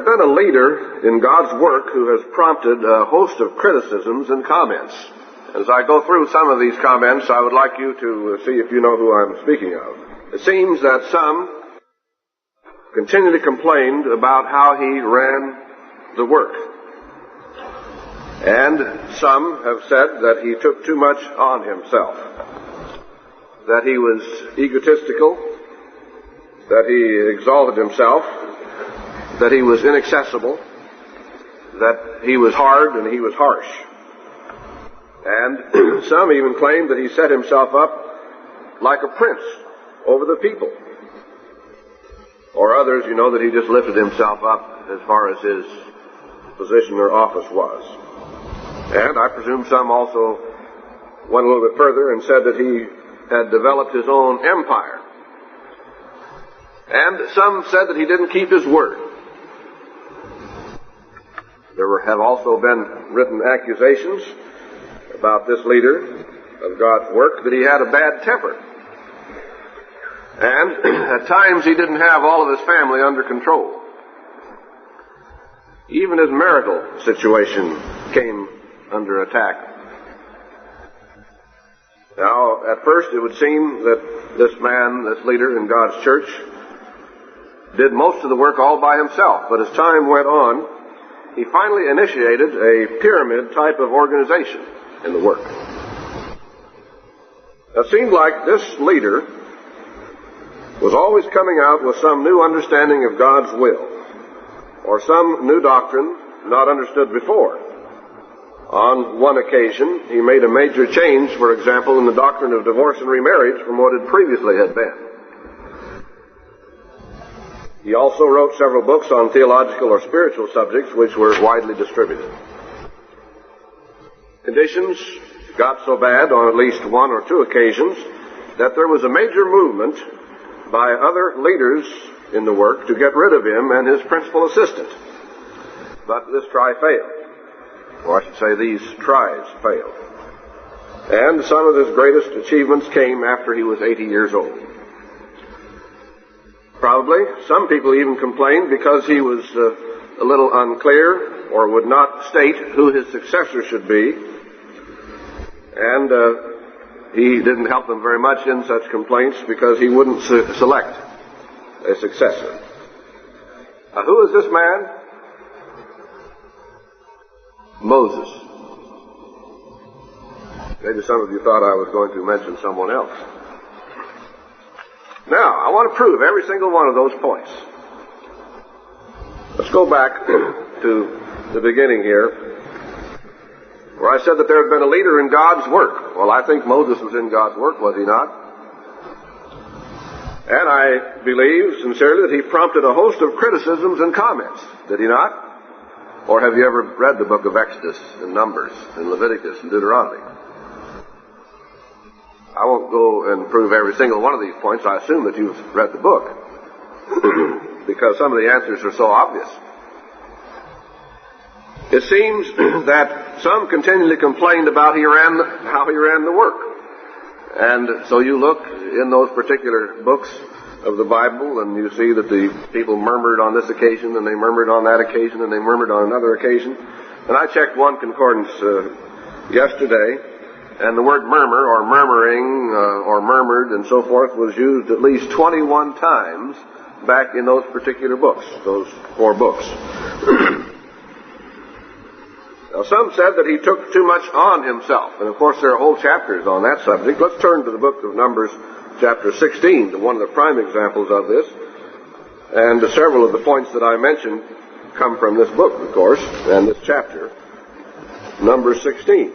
been a leader in God's work who has prompted a host of criticisms and comments. As I go through some of these comments, I would like you to see if you know who I'm speaking of. It seems that some continually complained about how he ran the work. And some have said that he took too much on himself, that he was egotistical, that he exalted himself, that he was inaccessible, that he was hard and he was harsh. And some even claimed that he set himself up like a prince over the people. Or others, that he just lifted himself up as far as his position or office was. And I presume some also went a little bit further and said that he had developed his own empire. And some said that he didn't keep his word. There have also been written accusations about this leader of God's work that he had a bad temper. And at times he didn't have all of his family under control. Even his marital situation came under attack. Now, at first it would seem that this man, this leader in God's church, did most of the work all by himself. But as time went on, he finally initiated a pyramid type of organization in the work. It seemed like this leader was always coming out with some new understanding of God's will, or some new doctrine not understood before. On one occasion, he made a major change, for example, in the doctrine of divorce and remarriage from what it previously had been. He also wrote several books on theological or spiritual subjects which were widely distributed. Conditions got so bad on at least one or two occasions that there was a major movement by other leaders in the work to get rid of him and his principal assistant. But this try failed. Or I should say these tries failed. And some of his greatest achievements came after he was 80 years old. Probably some people even complained because he was a little unclear or would not state who his successor should be. And he didn't help them very much in such complaints because he wouldn't select a successor. Now, who is this man? Moses. Maybe some of you thought I was going to mention someone else. Now, I want to prove every single one of those points. Let's go back to the beginning here, where I said that there had been a leader in God's work. Well, I think Moses was in God's work, was he not? And I believe sincerely that he prompted a host of criticisms and comments, did he not? Or have you ever read the book of Exodus and Numbers and Leviticus and Deuteronomy? I won't go and prove every single one of these points. I assume that you've read the book because some of the answers are so obvious. It seems that some continually complained about how he ran the work. And so you look in those particular books of the Bible and you see that the people murmured on this occasion and they murmured on that occasion and they murmured on another occasion. And I checked one concordance yesterday, and the word murmur or murmuring or murmured and so forth was used at least 21 times back in those particular books, those 4 books. Now, some said that he took too much on himself, and of course there are whole chapters on that subject. Let's turn to the book of Numbers, chapter 16, to one of the prime examples of this. And several of the points that I mentioned come from this book, of course, and this chapter, Numbers 16.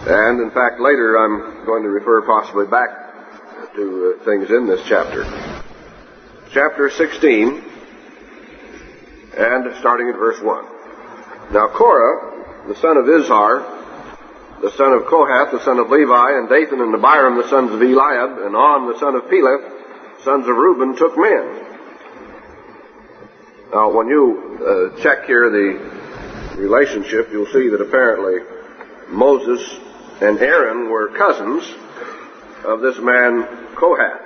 And, in fact, later I'm going to refer possibly back to things in this chapter. Chapter 16, and starting at verse 1. Now Korah, the son of Izhar, the son of Kohath, the son of Levi, and Dathan and Abiram, the sons of Eliab, and On, the son of Peleth, sons of Reuben, took men. Now, when you check here the relationship, you'll see that apparently Moses and Aaron were cousins of this man Korah.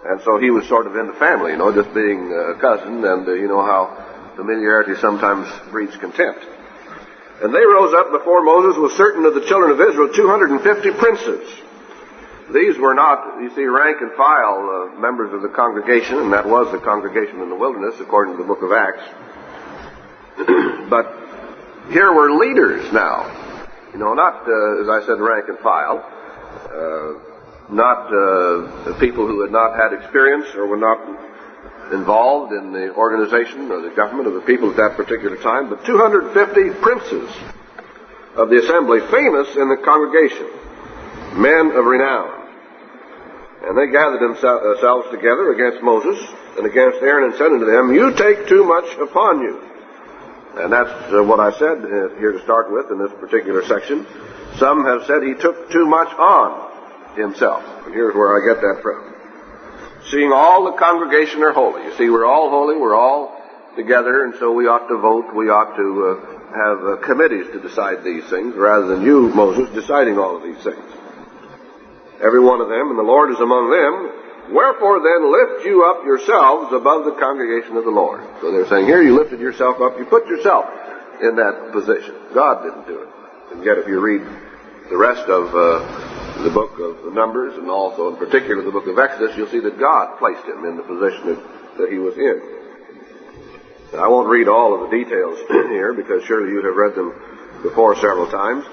And so he was sort of in the family, just being a cousin, and you know how familiarity sometimes breeds contempt. And they rose up before Moses with certain of the children of Israel, 250 princes. These were not, you see, rank and file members of the congregation, and that was the congregation in the wilderness, according to the book of Acts. But here were leaders now. Not, as I said, rank and file. Not people who had not had experience or were not involved in the organization or the government of the people at that particular time, but 250 princes of the assembly, famous in the congregation, men of renown. And they gathered themselves together against Moses and against Aaron and said unto them, "You take too much upon you." And that's what I said here to start with in this particular section. Some have said he took too much on himself. And here's where I get that from. Seeing all the congregation are holy. You see, we're all holy, we're all together, and so we ought to vote, we ought to have committees to decide these things, rather than you, Moses, deciding all of these things. Every one of them, and the Lord is among them. Wherefore then lift you up yourselves above the congregation of the Lord. So they're saying here, you lifted yourself up, you put yourself in that position. God didn't do it. And yet if you read the rest of the book of the Numbers, and also in particular the book of Exodus, you'll see that God placed him in the position that he was in. Now, I won't read all of the details here, because surely you have read them before several times.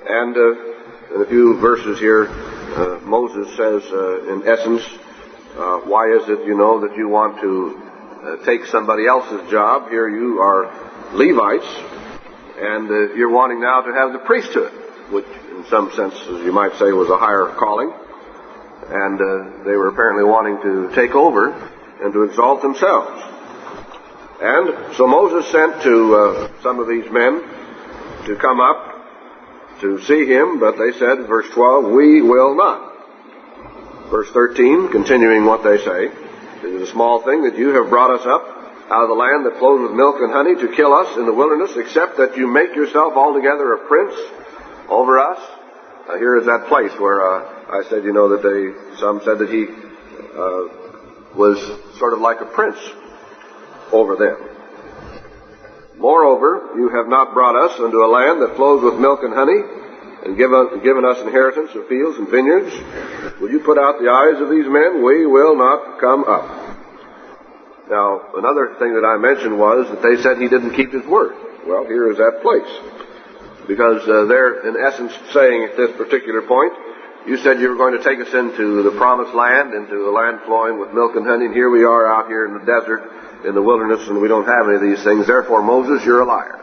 And in a few verses here, Moses says, in essence, why is it, that you want to take somebody else's job? Here you are Levites, and you're wanting now to have the priesthood, which in some sense, as you might say, was a higher calling. And they were apparently wanting to take over and to exalt themselves. And so Moses sent to some of these men to come up to see him, but they said, verse 12, "We will not." Verse 13, continuing what they say, "It is a small thing that you have brought us up out of the land that flows with milk and honey to kill us in the wilderness, except that you make yourself altogether a prince over us." Here is that place where I said, that some said that he was sort of like a prince over them. "Moreover, you have not brought us unto a land that flows with milk and honey, and given us inheritance of fields and vineyards. Will you put out the eyes of these men? We will not come up." Now, another thing that I mentioned was that they said he didn't keep his word. Well, here is that place. Because they're, in essence, saying at this particular point, you said you were going to take us into the promised land, into the land flowing with milk and honey, and here we are out here in the desert, in the wilderness, and we don't have any of these things. Therefore, Moses, you're a liar.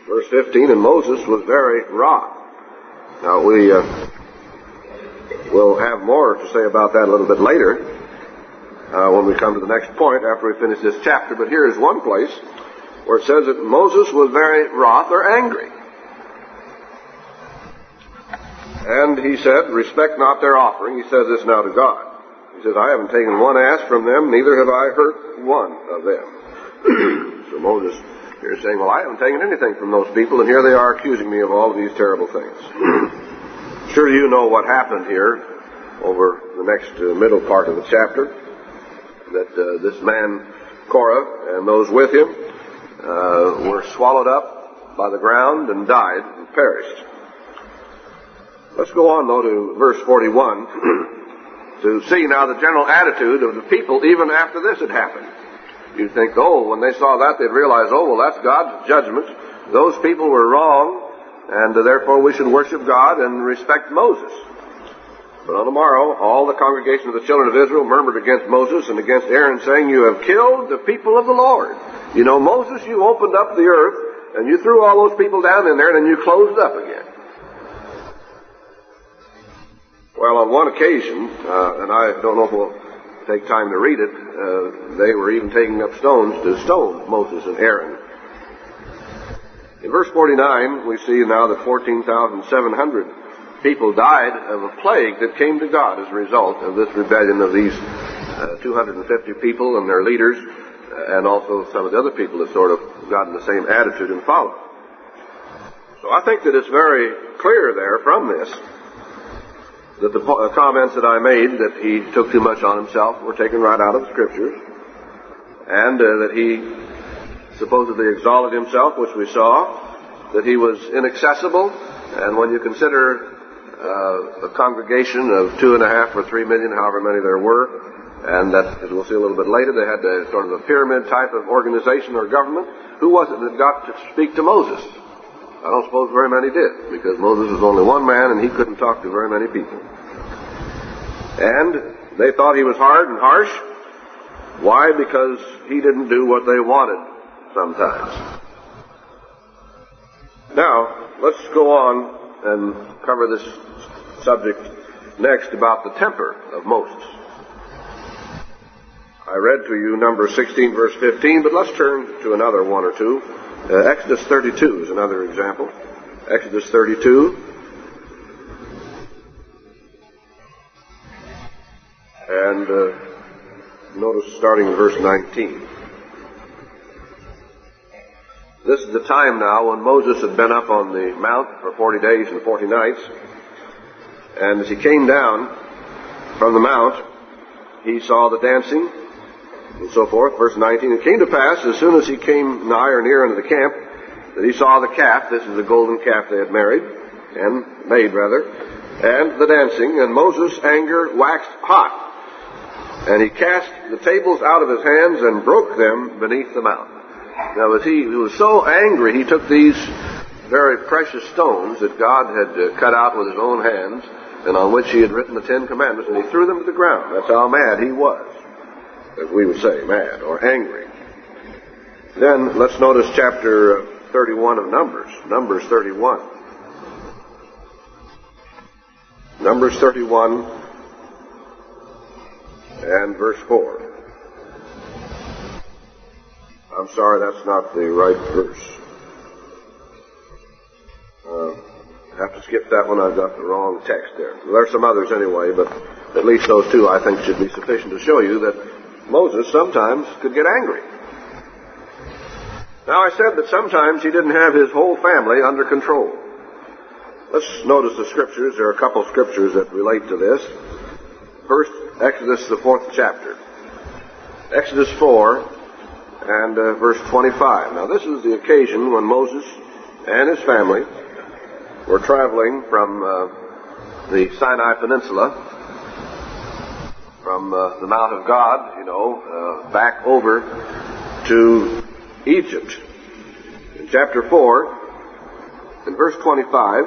Verse 15, "And Moses was very wroth." Now, we will have more to say about that a little bit later when we come to the next point after we finish this chapter. But here is one place where it says that Moses was very wroth or angry. And he said, "Respect not their offering." He says this now to God. He says, "I haven't taken one ass from them, neither have I hurt one of them." So Moses here is saying, "Well, I haven't taken anything from those people, and here they are accusing me of all of these terrible things." Sure, you know what happened here over the next middle part of the chapter, that this man Korah and those with him were swallowed up by the ground and died and perished. Let's go on, though, to verse 41 to see now the general attitude of the people even after this had happened. You'd think, when they saw that, they'd realize, well, that's God's judgment. Those people were wrong, and therefore we should worship God and respect Moses. But on the morrow, all the congregation of the children of Israel murmured against Moses and against Aaron, saying, "You have killed the people of the Lord." Moses, you opened up the earth, and you threw all those people down in there, and then you closed it up again. Well, on one occasion, and I don't know if we'll take time to read it, they were even taking up stones to stone Moses and Aaron. In verse 49, we see now that 14,700 people died of a plague that came to God as a result of this rebellion of these 250 people and their leaders, and also some of the other people that sort of got in the same attitude and followed. So I think that it's very clear there from this that the comments that I made that he took too much on himself were taken right out of the Scriptures, and that he supposedly exalted himself, which we saw, that he was inaccessible, and when you consider a congregation of 2.5 or 3 million, however many there were, and that, as we'll see a little bit later, they had a sort of a pyramid type of organization or government, who was it that got to speak to Moses? I don't suppose very many did, because Moses was only one man and he couldn't talk to very many people. And they thought he was hard and harsh. Why? Because he didn't do what they wanted sometimes. Now, let's go on and cover this subject next about the temper of Moses. I read to you Numbers 16, verse 15, but let's turn to another one or two. Exodus 32 is another example. Exodus 32. And notice starting in verse 19. This is the time now when Moses had been up on the mount for 40 days and 40 nights. And as he came down from the mount, he saw the dancing and so forth. Verse 19, it came to pass, as soon as he came nigh or near unto the camp, that he saw the calf. This is the golden calf they had made, and the dancing. And Moses' anger waxed hot, and he cast the tables out of his hands and broke them beneath the mount. Now, as he was so angry, he took these very precious stones that God had cut out with his own hands, and on which he had written the 10 Commandments, and he threw them to the ground. That's how mad he was, as we would say, mad or angry. Then let's notice chapter 31 of Numbers. Numbers 31. Numbers 31 and verse 4. I'm sorry, that's not the right verse. I have to skip that one. I've got the wrong text there. There are some others anyway, but at least those two I think should be sufficient to show you that Moses sometimes could get angry. Now, I said that sometimes he didn't have his whole family under control. Let's notice the scriptures. There are a couple of scriptures that relate to this. First, Exodus, the 4th chapter. Exodus 4 and verse 25. Now, this is the occasion when Moses and his family were traveling from the Sinai Peninsula, from the Mount of God, back over to Egypt. In chapter 4, in verse 25,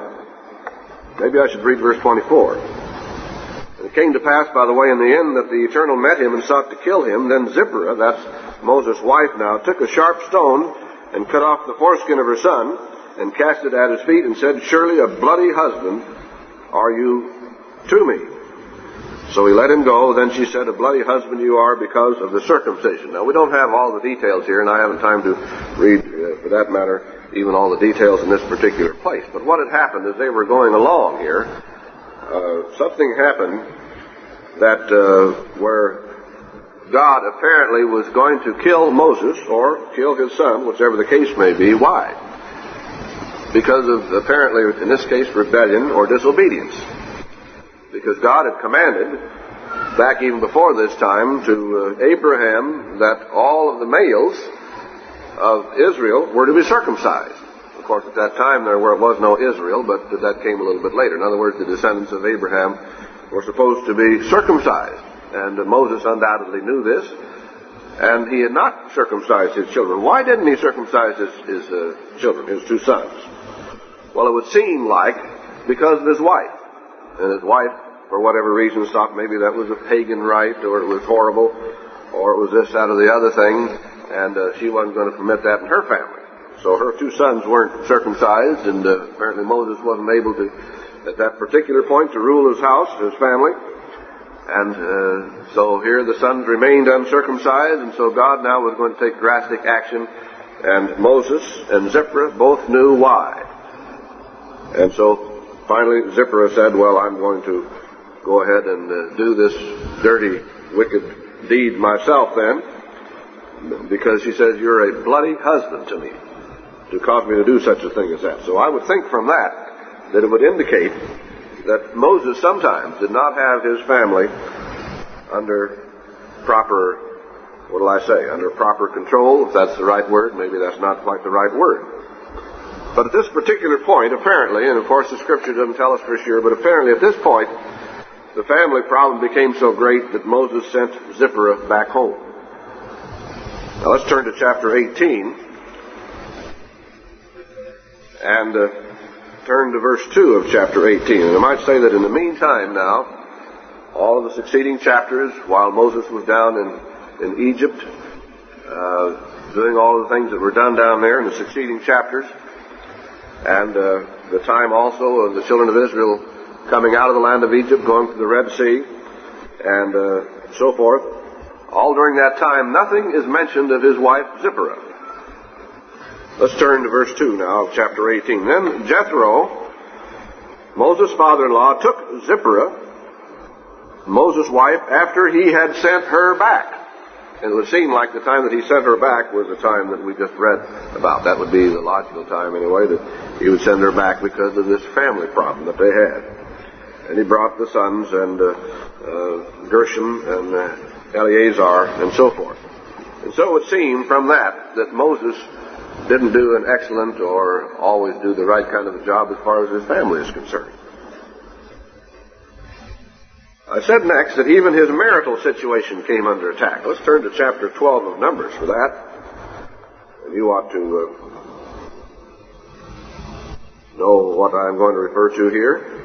maybe I should read verse 24. And it came to pass by the way in the end that the Eternal met him and sought to kill him. Then Zipporah, that's Moses' wife now, took a sharp stone and cut off the foreskin of her son and cast it at his feet and said, Surely a bloody husband are you to me. So he let him go. Then she said, A bloody husband you are because of the circumcision. Now, we don't have all the details here, and I haven't time to read, for that matter, even all the details in this particular place. But what had happened as they were going along here, something happened that where God apparently was going to kill Moses or kill his son, whichever the case may be. Why? Because of, apparently, in this case, rebellion or disobedience. Because God had commanded, back even before this time, to Abraham that all of the males of Israel were to be circumcised. Of course, at that time there was no Israel, but that came a little bit later. In other words, the descendants of Abraham were supposed to be circumcised. And Moses undoubtedly knew this. And he had not circumcised his children. Why didn't he circumcise his children, his 2 sons? Well, it would seem like because of his wife. And his wife, for whatever reason, thought maybe that was a pagan rite, or it was horrible, or it was this, that, or the other thing, and she wasn't going to permit that in her family. So her 2 sons weren't circumcised, and apparently Moses wasn't able to, at that particular point, to rule his house, his family. And so here the sons remained uncircumcised, and so God now was going to take drastic action, and Moses and Zipporah both knew why. And so finally, Zipporah said, well, I'm going to go ahead and do this dirty, wicked deed myself then, because she says, you're a bloody husband to me, to cause me to do such a thing as that. So I would think from that it would indicate that Moses sometimes did not have his family under proper, under proper control, if that's the right word. Maybe that's not quite the right word. But at this particular point, apparently, and of course the Scripture doesn't tell us for sure, but apparently at this point, the family problem became so great that Moses sent Zipporah back home. Now let's turn to chapter 18 and turn to verse 2 of chapter 18. And I might say that in the meantime now, all of the succeeding chapters, while Moses was down in Egypt, doing all of the things that were done down there in the succeeding chapters, and the time also of the children of Israel coming out of the land of Egypt, going through the Red Sea, and so forth, all during that time, nothing is mentioned of his wife Zipporah. Let's turn to verse 2 now of chapter 18. Then Jethro, Moses' father-in-law, took Zipporah, Moses' wife, after he had sent her back. And it would seem like the time that he sent her back was the time that we just read about. That would be the logical time anyway, that he would send her back because of this family problem that they had. And he brought the sons, and Gershom and Eleazar and so forth. And so it seemed from that Moses didn't do an excellent or always do the right kind of a job as far as his family is concerned. I said next that even his marital situation came under attack. Let's turn to chapter 12 of Numbers for that. And you ought to know what I'm going to refer to here.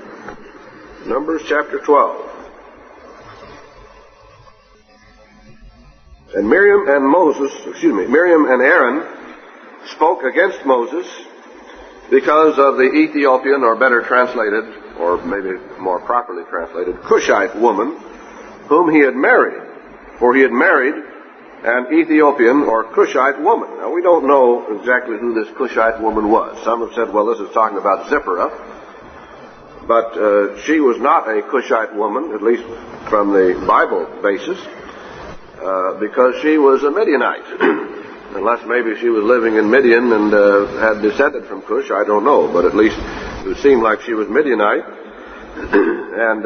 Numbers chapter 12. And Miriam and Aaron spoke against Moses because of the Ethiopian, or better translated, or maybe more properly translated, Cushite woman whom he had married. For he had married an Ethiopian or Cushite woman. Now we don't know exactly who this Cushite woman was. Some have said, well, this is talking about Zipporah. But she was not a Cushite woman, at least from the Bible basis, because she was a Midianite. Unless maybe she was living in Midian and had descended from Cush, I don't know. But at least it would seem like she was Midianite. And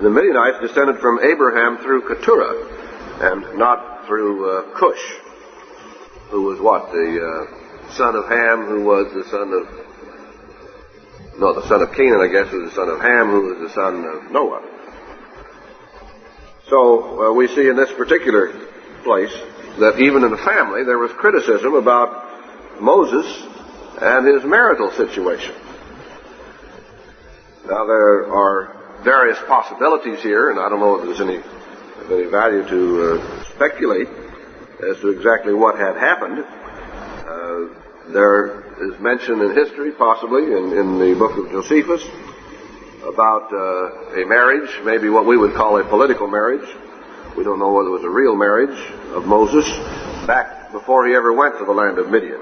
the Midianites descended from Abraham through Keturah and not through Cush, who was what? The son of Ham, who was the son of Canaan, I guess, who was the son of Ham, who was the son of Noah. So we see in this particular place that even in the family there was criticism about Moses and his marital situation. Now there are various possibilities here, and I don't know if there's any value to speculate as to exactly what had happened. There is mention in history, possibly in the book of Josephus, about a marriage, maybe what we would call a political marriage. We don't know whether it was a real marriage of Moses back before he ever went to the land of Midian.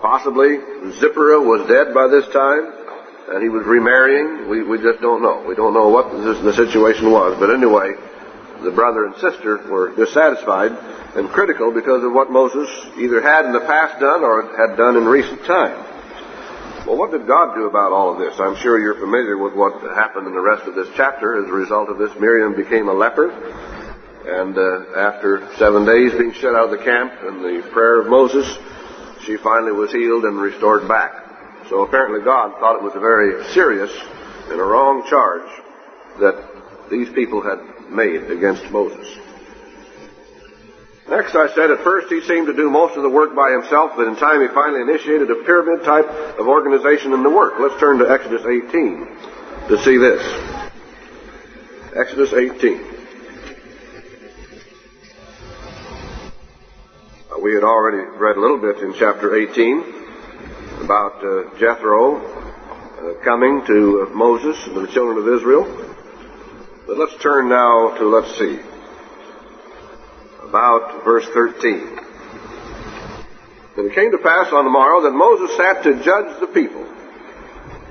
Possibly Zipporah was dead by this time and he was remarrying. We just don't know. We don't know what the situation was. But anyway, the brother and sister were dissatisfied and critical because of what Moses either had in the past done or had done in recent time. Well, what did God do about all of this? I'm sure you're familiar with what happened in the rest of this chapter. As a result of this, Miriam became a leper. And after 7 days being shut out of the camp and the prayer of Moses, she finally was healed and restored back. So apparently God thought it was a very serious and a wrong charge that these people had made against Moses. Next, I said at first he seemed to do most of the work by himself, but in time he finally initiated a pyramid type of organization in the work. Let's turn to Exodus 18 to see this. Exodus 18. We had already read a little bit in chapter 18 about Jethro coming to Moses and the children of Israel. But let's turn now to, about verse 13. And it came to pass on the morrow that Moses sat to judge the people.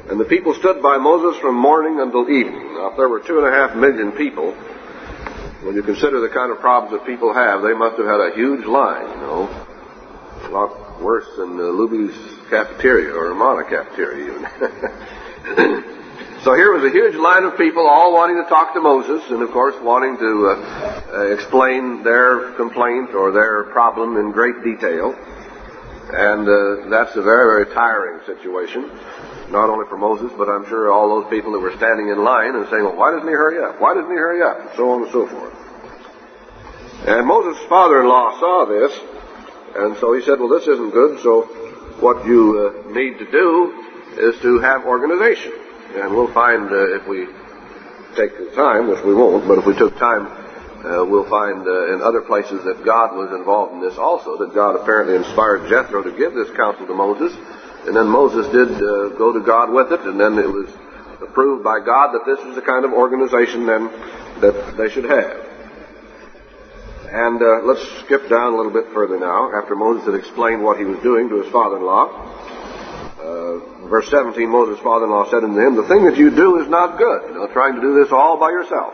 And the people stood by Moses from morning until evening. Now, if there were 2.5 million people, when you consider the kind of problems that people have, they must have had a huge line, a lot worse than Luby's cafeteria or Ramana cafeteria even. So here was a huge line of people all wanting to talk to Moses and, of course, wanting to explain their complaint or their problem in great detail. And that's a very, very tiring situation, not only for Moses, but I'm sure all those people that were standing in line and saying, well, why doesn't he hurry up? Why doesn't he hurry up? And so on and so forth. And Moses' father-in-law saw this, and so he said, well, this isn't good, so what you need to do is to have organization. And we'll find, if we take the time, which we won't, but if we took time, we'll find in other places that God was involved in this also, that God apparently inspired Jethro to give this counsel to Moses, and then Moses did go to God with it, and then it was approved by God that this was the kind of organization then that they should have. And let's skip down a little bit further now, after Moses had explained what he was doing to his father-in-law. Verse 17, Moses' father-in-law said unto him, the thing that you do is not good, trying to do this all by yourself.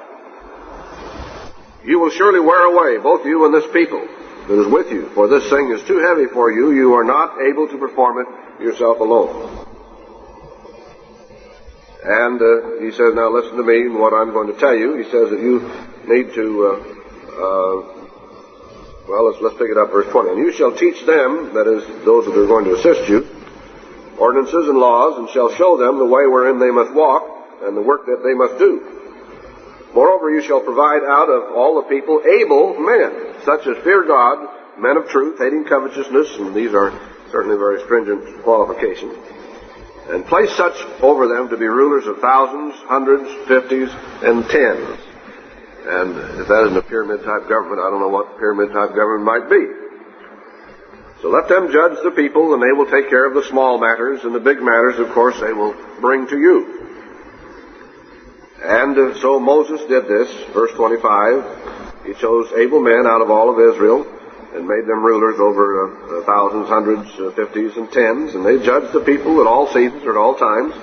You will surely wear away, both you and this people that is with you, for this thing is too heavy for you. You are not able to perform it yourself alone. And he says, now listen to me and what I'm going to tell you. He says that you need to, let's pick it up, verse 20. And you shall teach them, that is, those that are going to assist you, ordinances and laws, and shall show them the way wherein they must walk, and the work that they must do. Moreover, you shall provide out of all the people able men, such as fear God, men of truth, hating covetousness, and these are certainly very stringent qualifications, and place such over them to be rulers of thousands, hundreds, fifties, and tens. And if that isn't a pyramid-type government, I don't know what pyramid-type government might be. So let them judge the people, and they will take care of the small matters, and the big matters, of course, they will bring to you. And so Moses did this, verse 25. He chose able men out of all of Israel and made them rulers over thousands, hundreds, fifties, and tens. And they judged the people at all seasons or at all times.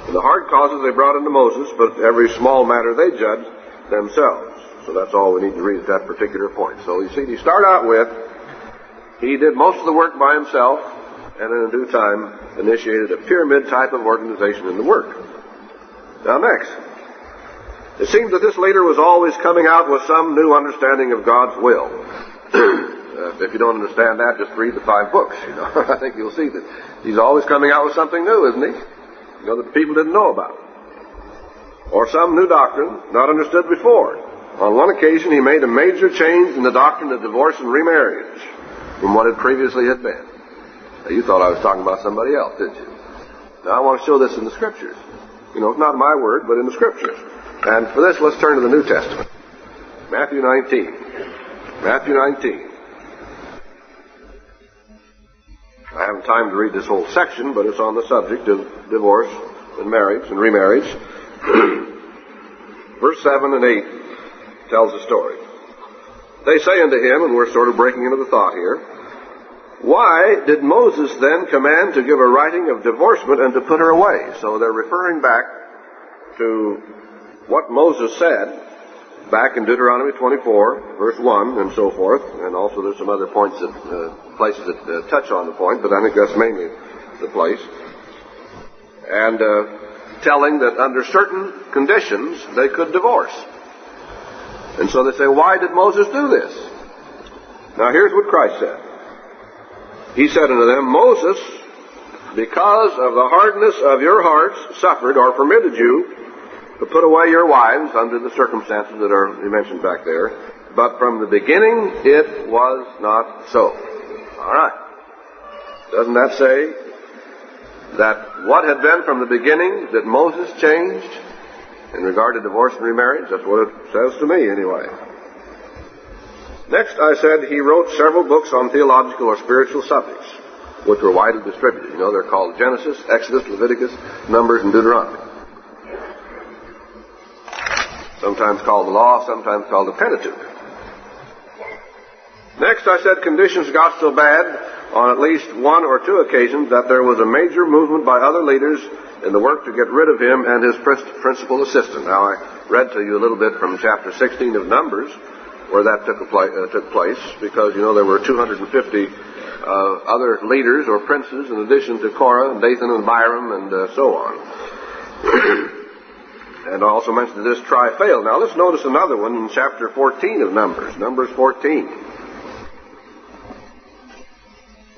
And the hard causes they brought unto Moses, but every small matter they judged themselves. So that's all we need to read at that particular point. So you see, you start out with, he did most of the work by himself, and in due time initiated a pyramid type of organization in the work. Now next, it seems that this leader was always coming out with some new understanding of God's will. If you don't understand that, just read the 5 books. I think you'll see that he's always coming out with something new, isn't he? That people didn't know about, or some new doctrine not understood before. On one occasion, he made a major change in the doctrine of divorce and remarriage from what it previously had been. Now, you thought I was talking about somebody else, didn't you? Now I want to show this in the Scriptures. It's not my word, but in the Scriptures. And for this, let's turn to the New Testament. Matthew 19. Matthew 19. I haven't time to read this whole section, but it's on the subject of divorce and marriage and remarriage. Verse 7 and 8 tells the story. They say unto him, and we're sort of breaking into the thought here, why did Moses then command to give a writing of divorcement and to put her away? So they're referring back to what Moses said back in Deuteronomy 24, verse 1, and so forth. And also there's some other points places that touch on the point, but I think that's mainly the place. And telling that under certain conditions they could divorce. And so they say, why did Moses do this? Now here's what Christ said. He said unto them, Moses, because of the hardness of your hearts, suffered or permitted you to put away your wives under the circumstances that are mentioned back there. But from the beginning it was not so. All right. Doesn't that say that what had been from the beginning that Moses changed in regard to divorce and remarriage? That's what it says to me anyway. Next, I said he wrote several books on theological or spiritual subjects, which were widely distributed. They're called Genesis, Exodus, Leviticus, Numbers, and Deuteronomy. Sometimes called the Law, sometimes called the Pentateuch. Next, I said conditions got so bad on at least 1 or 2 occasions that there was a major movement by other leaders in the work to get rid of him and his principal assistant. Now, I read to you a little bit from chapter 16 of Numbers, where that took place, because, there were 250 other leaders or princes in addition to Korah and Dathan and Abiram and so on. And I also mentioned that this try failed. Now let's notice another one in chapter 14 of Numbers. Numbers 14.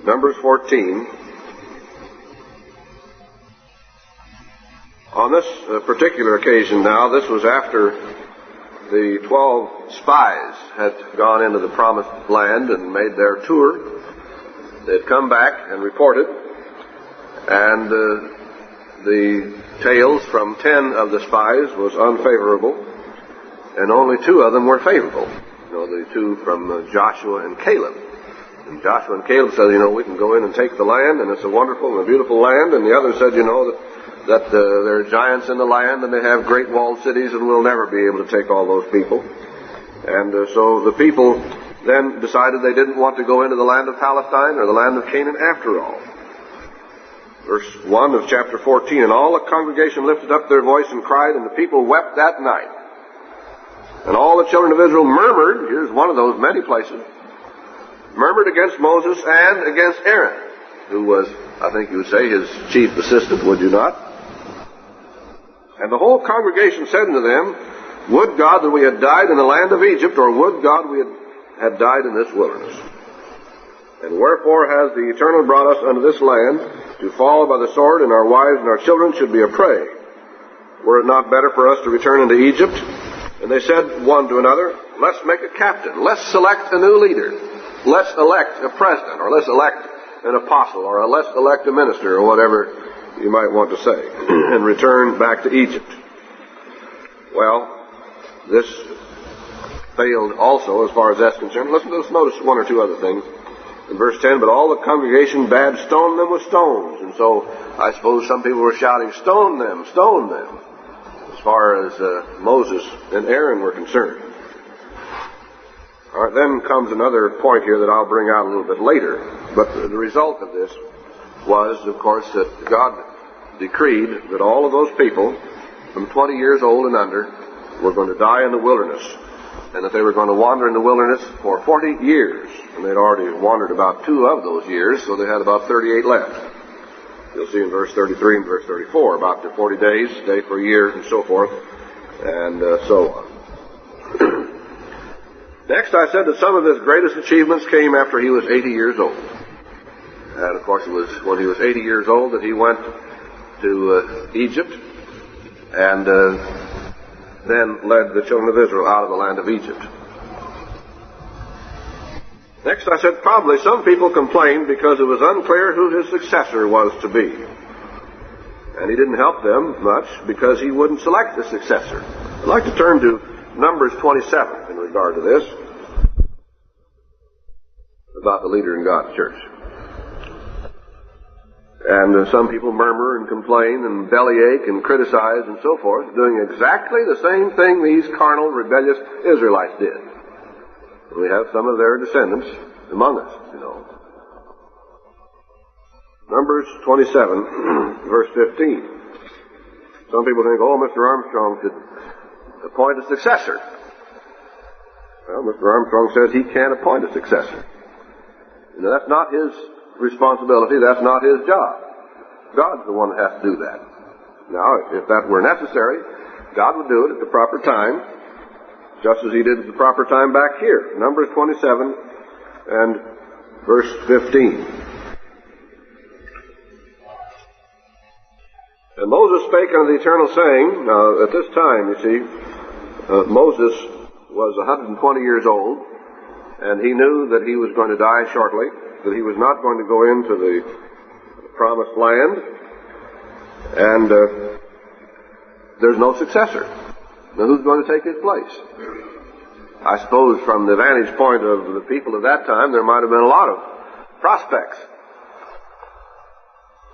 Numbers 14. On this particular occasion now, this was after the 12 spies had gone into the promised land and made their tour. They'd come back and reported, and the tales from 10 of the spies was unfavorable, and only 2 of them were favorable. The 2 from Joshua and Caleb. And Joshua and Caleb said, we can go in and take the land, and it's a wonderful and a beautiful land. And the others said, that there are giants in the land, and they have great walled cities, and we'll never be able to take all those people. And so the people then decided they didn't want to go into the land of Palestine or the land of Canaan after all. Verse 1 of chapter 14, and all the congregation lifted up their voice and cried, and the people wept that night. And all the children of Israel murmured, here's one of those many places, murmured against Moses and against Aaron, who was, I think you would say, his chief assistant, would you not? And the whole congregation said unto them, would God that we had died in the land of Egypt, or would God we had died in this wilderness? And wherefore has the Eternal brought us unto this land, to fall by the sword, and our wives and our children should be a prey? Were it not better for us to return into Egypt? And they said one to another, let's make a captain, let's select a new leader, let's elect a president, or let's elect an apostle, or let's elect a minister, or whatever you might want to say, and return back to Egypt. Well, this failed also as far as that's concerned. Let's notice 1 or 2 other things. In verse 10, but all the congregation bade stone them with stones. And so I suppose some people were shouting, stone them, as far as Moses and Aaron were concerned. All right, then comes another point here that I'll bring out a little bit later. But the result of this was, of course, that God decreed that all of those people from 20 years old and under were going to die in the wilderness, and that they were going to wander in the wilderness for 40 years. And they'd already wandered about 2 of those years, so they had about 38 left. You'll see in verse 33 and verse 34 about the 40 days, day for a year, and so forth, and so on. Next, I said that some of his greatest achievements came after he was 80 years old. And, of course, it was when he was 80 years old that he went to Egypt and then led the children of Israel out of the land of Egypt. Next, I said probably some people complained because it was unclear who his successor was to be. And he didn't help them much because he wouldn't select a successor. I'd like to turn to Numbers 27 in regard to this, about the leader in God's church. And some people murmur and complain and bellyache and criticize and so forth, doing exactly the same thing these carnal, rebellious Israelites did. We have some of their descendants among us, Numbers 27, verse 15. Some people think, Mr. Armstrong should appoint a successor. Well, Mr. Armstrong says he can't appoint a successor. That's not his responsibility. That's not his job. God's the one that has to do that. Now, if that were necessary, God would do it at the proper time, just as he did at the proper time back here. Numbers 27 and verse 15. And Moses spake unto the Eternal, saying, now at this time, you see, Moses was 120 years old, and he knew that he was going to die shortly, that he was not going to go into the promised land, and there's no successor. Now who's going to take his place? I suppose from the vantage point of the people of that time, there might have been a lot of prospects.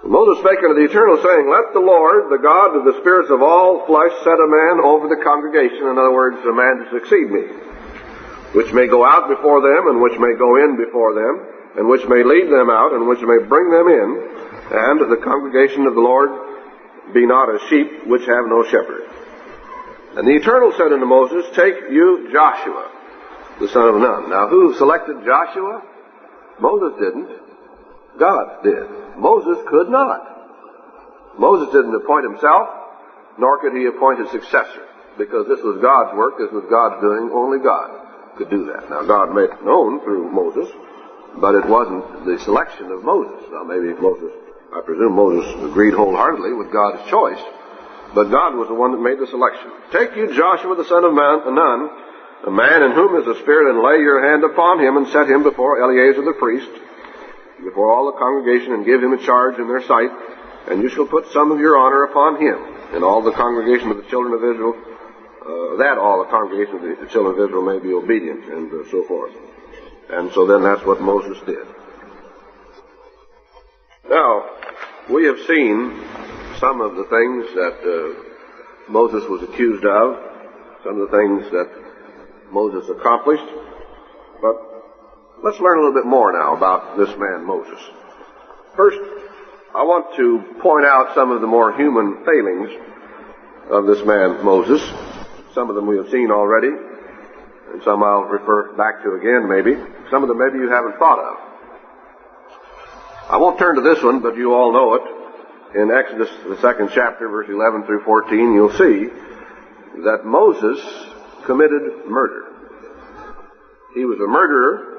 Moses spake unto the Eternal, saying, let the Lord, the God of the spirits of all flesh, set a man over the congregation, in other words, a man to succeed me, which may go out before them, and which may go in before them, and which may lead them out, and which may bring them in, and the congregation of the Lord be not as sheep which have no shepherd. And the Eternal said unto Moses, take you Joshua, the son of Nun. Now who selected Joshua? Moses didn't. God did. Moses could not. Moses didn't appoint himself. nor could he appoint his successor, because this was God's work, this was God's doing, only God could do that. Now, God made it known through Moses, but it wasn't the selection of Moses. Now, maybe I presume Moses agreed wholeheartedly with God's choice, but God was the one that made the selection. Take you Joshua the son of Nun, a man in whom is the Spirit, and lay your hand upon him, and set him before Eleazar the priest, before all the congregation, and give him a charge in their sight, and you shall put some of your honor upon him, and all the congregation of the children of Israel, that all the congregation of the children of Israel may be obedient, and so forth. And so then that's what Moses did. Now, we have seen some of the things that Moses was accused of, some of the things that Moses accomplished, but let's learn a little bit more now about this man Moses. First, I want to point out some of the more human failings of this man Moses. Some of them we have seen already, and some I'll refer back to again maybe. Some of them maybe you haven't thought of. I won't turn to this one, but you all know it. In Exodus, the 2nd chapter, verse 11 through 14, you'll see that Moses committed murder. He was a murderer,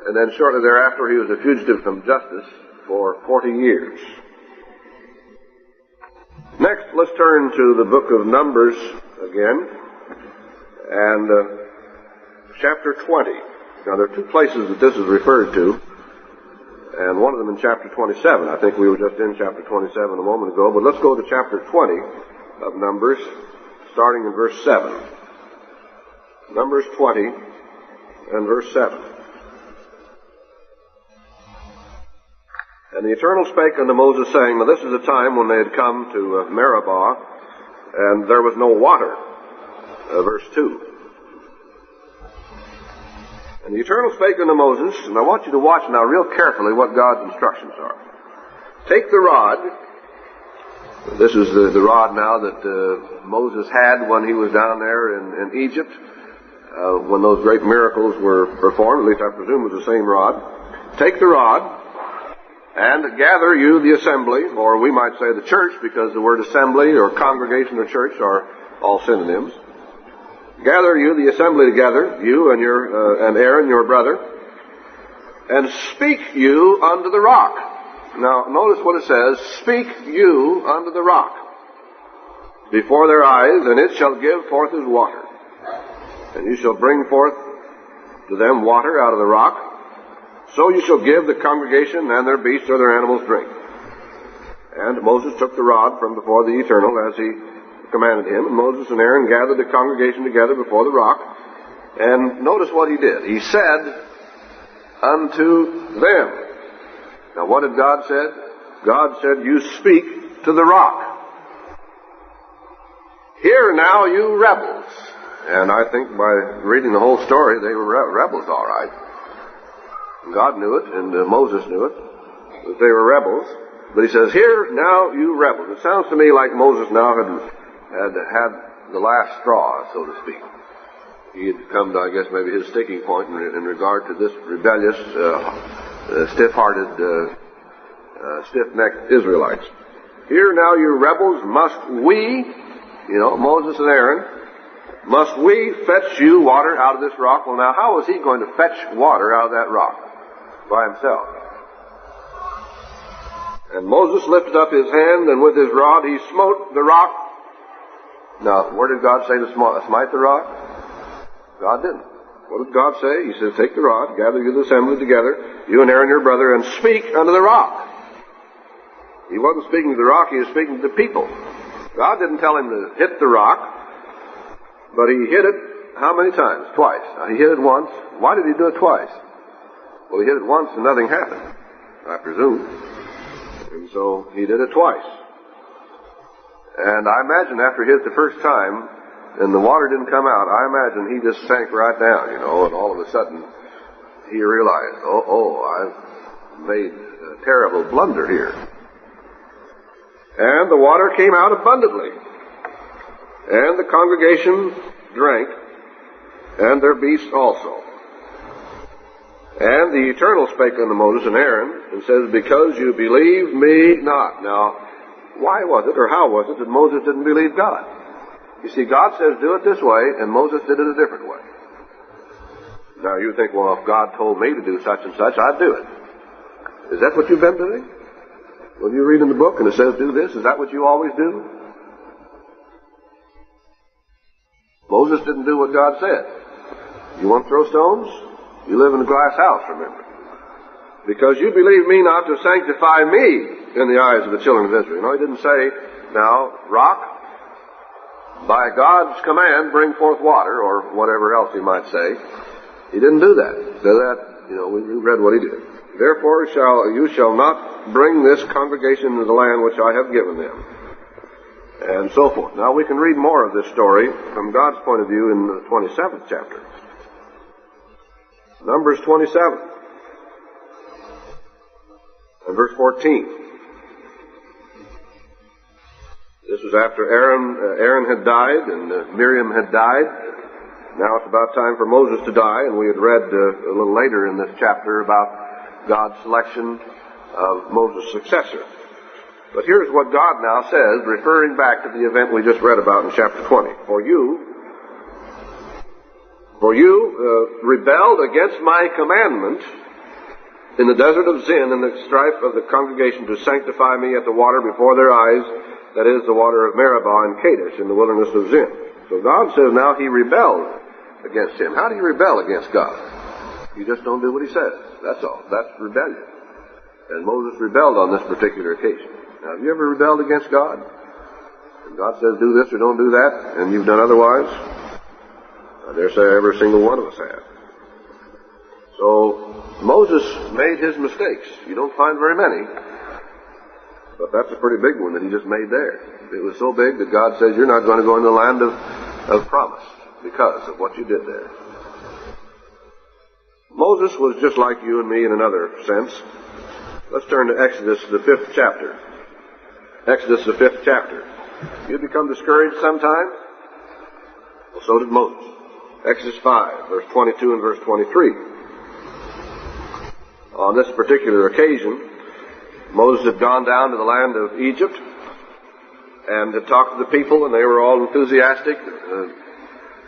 and then shortly thereafter he was a fugitive from justice for 40 years. Next, let's turn to the book of Numbers again, and chapter 20. Now, there are two places that this is referred to, and one of them in chapter 27. I think we were just in chapter 27 a moment ago, but let's go to chapter 20 of Numbers, starting in verse 7. Numbers 20 and verse 7. And the Eternal spake unto Moses, saying, now this is the time when they had come to Meribah, and there was no water. Verse 2. And the Eternal spake unto Moses, and I want you to watch now real carefully what God's instructions are. Take the rod. This is the rod now that Moses had when he was down there in Egypt, when those great miracles were performed. At least I presume it was the same rod. Take the rod, and gather you the assembly, or we might say the church, because the word assembly or congregation or church are all synonyms. Gather you the assembly together, you and and Aaron your brother, and speak you unto the rock. Now notice what it says, speak you unto the rock before their eyes, and it shall give forth his water. And you shall bring forth to them water out of the rock. So you shall give the congregation and their beasts or their animals drink. And Moses took the rod from before the Eternal as he commanded him, and Moses and Aaron gathered the congregation together before the rock. And notice what he did. He said unto them. Now what did God say? God said, you speak to the rock. Hear now, you rebels. And I think by reading the whole story, they were rebels all right. God knew it, and Moses knew it, that they were rebels. But he says, hear now, you rebels. It sounds to me like Moses now had the last straw, so to speak. He had come to, I guess, maybe his sticking point in regard to this rebellious, stiff-hearted, stiff-necked Israelites. Hear now, you rebels, must we, Moses and Aaron, must we fetch you water out of this rock? Well, now, how was he going to fetch water out of that rock? By himself. And Moses lifted up his hand, and with his rod he smote the rock. Now, where did God say to smite the rock? God didn't. What did God say? He says, take the rod, gather you the assembly together, you and Aaron your brother, and speak unto the rock. He wasn't speaking to the rock, he was speaking to the people. God didn't tell him to hit the rock, but he hit it how many times? Twice. Now, he hit it once. Why did he do it twice? Well, he hit it once and nothing happened, I presume. And so he did it twice. And I imagine after he hit it the first time and the water didn't come out, I imagine he just sank right down, and all of a sudden he realized, I've made a terrible blunder here. And the water came out abundantly. And the congregation drank, and their beasts also. And the Eternal spake unto Moses and Aaron, and says, because you believe me not. Now, Why was it, or how was it, that Moses didn't believe God? You see, God says do it this way, and Moses did it a different way. Now you think, well, if God told me to do such and such, I'd do it. Is that what you've been doing? When you read in the book and it says do this, is that what you always do? Moses didn't do what God said. You want to throw stones? You live in a glass house, remember. Because you believe me not to sanctify me in the eyes of the children of Israel. No, he didn't say, now, rock, by God's command, bring forth water, or whatever else he might say. He didn't do that. So that, we read what he did. Therefore you shall not bring this congregation into the land which I have given them. And so forth. Now we can read more of this story from God's point of view in the 27th chapter. Numbers 27 and verse 14. This was after Aaron had died and Miriam had died. Now it's about time for Moses to die, and we had read a little later in this chapter about God's selection of Moses' successor. But here's what God now says, referring back to the event we just read about in chapter 20. For you rebelled against my commandment in the desert of Zin in the strife of the congregation to sanctify me at the water before their eyes, that is, the water of Meribah and Kadesh in the wilderness of Zin. So God says now he rebelled against him. How do you rebel against God? You just don't do what he says. That's all. That's rebellion. And Moses rebelled on this particular occasion. Now, have you ever rebelled against God? And God says do this or don't do that, and you've done otherwise? I dare say every single one of us have. So, Moses made his mistakes. You don't find very many. But that's a pretty big one that he just made there. It was so big that God says you're not going to go into the land of promise because of what you did there. Moses was just like you and me in another sense. Let's turn to Exodus, the 5th chapter. Exodus, the 5th chapter. You become discouraged sometimes? Well, so did Moses. Exodus 5, verse 22 and verse 23. On this particular occasion, Moses had gone down to the land of Egypt and had talked to the people, and they were all enthusiastic,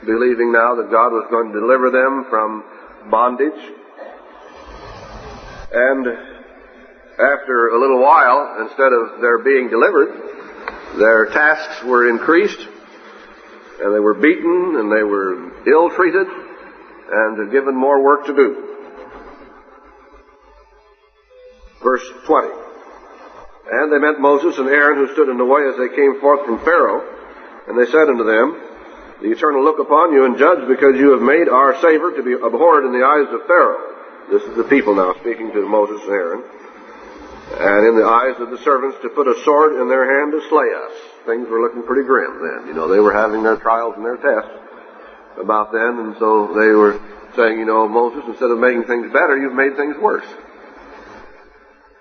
believing now that God was going to deliver them from bondage. And after a little while, instead of their being delivered, their tasks were increased, and they were beaten, and they were ill-treated, and given more work to do. Verse 20. And they met Moses and Aaron, who stood in the way as they came forth from Pharaoh, and they said unto them, the Eternal look upon you and judge, because you have made our savor to be abhorred in the eyes of Pharaoh. This is the people now speaking to Moses and Aaron. And in the eyes of the servants to put a sword in their hand to slay us. Things were looking pretty grim then. They were having their trials and their tests about then, and so they were saying, Moses, instead of making things better, you've made things worse.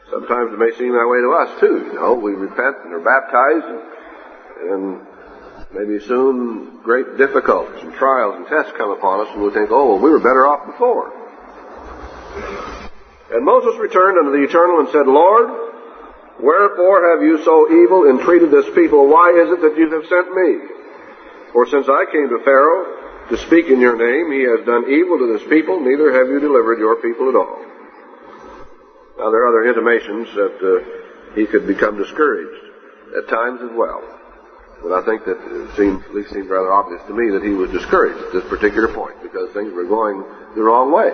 Sometimes it may seem that way to us too. We repent and are baptized, and maybe soon great difficulties and trials and tests come upon us, and we think, we were better off before. And Moses returned unto the Eternal and said, Lord, wherefore have you so evil entreated this people? Why is it that you have sent me? For since I came to Pharaoh to speak in your name, he has done evil to this people, neither have you delivered your people at all. Now there are other intimations that he could become discouraged at times as well. But I think that it at least seemed rather obvious to me that he was discouraged at this particular point because things were going the wrong way.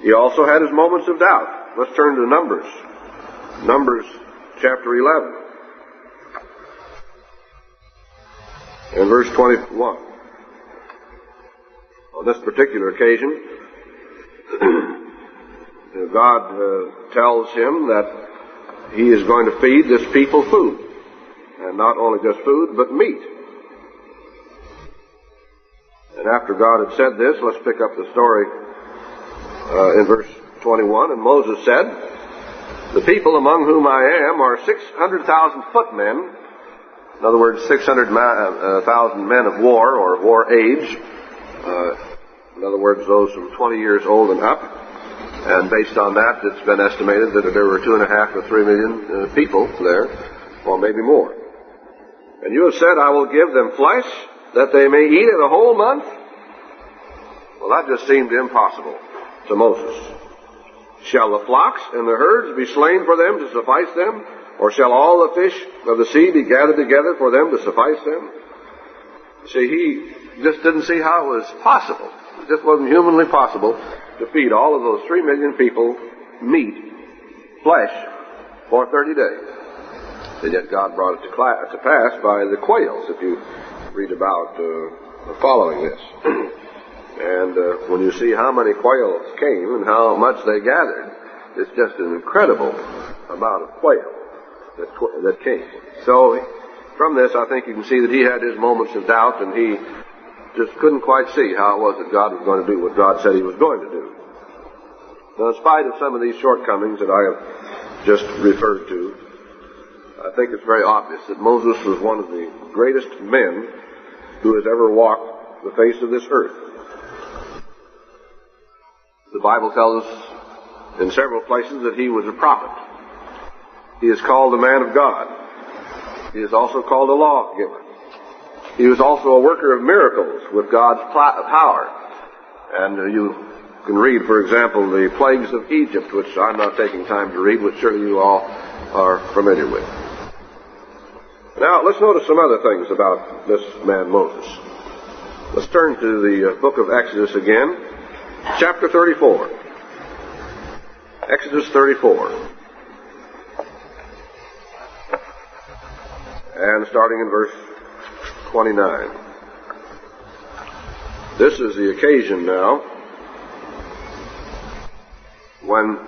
He also had his moments of doubt. Let's turn to Numbers. Numbers chapter 11 and verse 21. On this particular occasion, God tells him that he is going to feed this people food. And not only just food, but meat. And after God had said this, let's pick up the story in verse 21. And Moses said, the people among whom I am are 600,000 footmen. In other words, 600,000 men of war or war age. In other words, those from 20 years old and up. And based on that, it's been estimated that there were 2.5 to 3 million people there, or maybe more. And you have said, I will give them flesh, that they may eat it a whole month? Well, that just seemed impossible to Moses. Shall the flocks and the herds be slain for them to suffice them? Or shall all the fish of the sea be gathered together for them to suffice them? See, he just didn't see how it was possible. It just wasn't humanly possible to feed all of those 3 million people meat, flesh, for 30 days. And yet God brought it to pass by the quails, if you read about following this. And when you see how many quails came and how much they gathered, it's just an incredible amount of quail that came. So from this, I think you can see that he had his moments of doubt, and he just couldn't quite see how it was that God was going to do what God said he was going to do. Now, in spite of some of these shortcomings that I have just referred to, I think it's very obvious that Moses was one of the greatest men who has ever walked the face of this earth. The Bible tells us in several places that he was a prophet. He is called the man of God. He is also called a lawgiver. He was also a worker of miracles with God's power. And you can read, for example, the plagues of Egypt, which I'm not taking time to read, which surely you all are familiar with. Now, let's notice some other things about this man Moses. Let's turn to the book of Exodus again, chapter 34. Exodus 34. And starting in verse 29. This is the occasion now when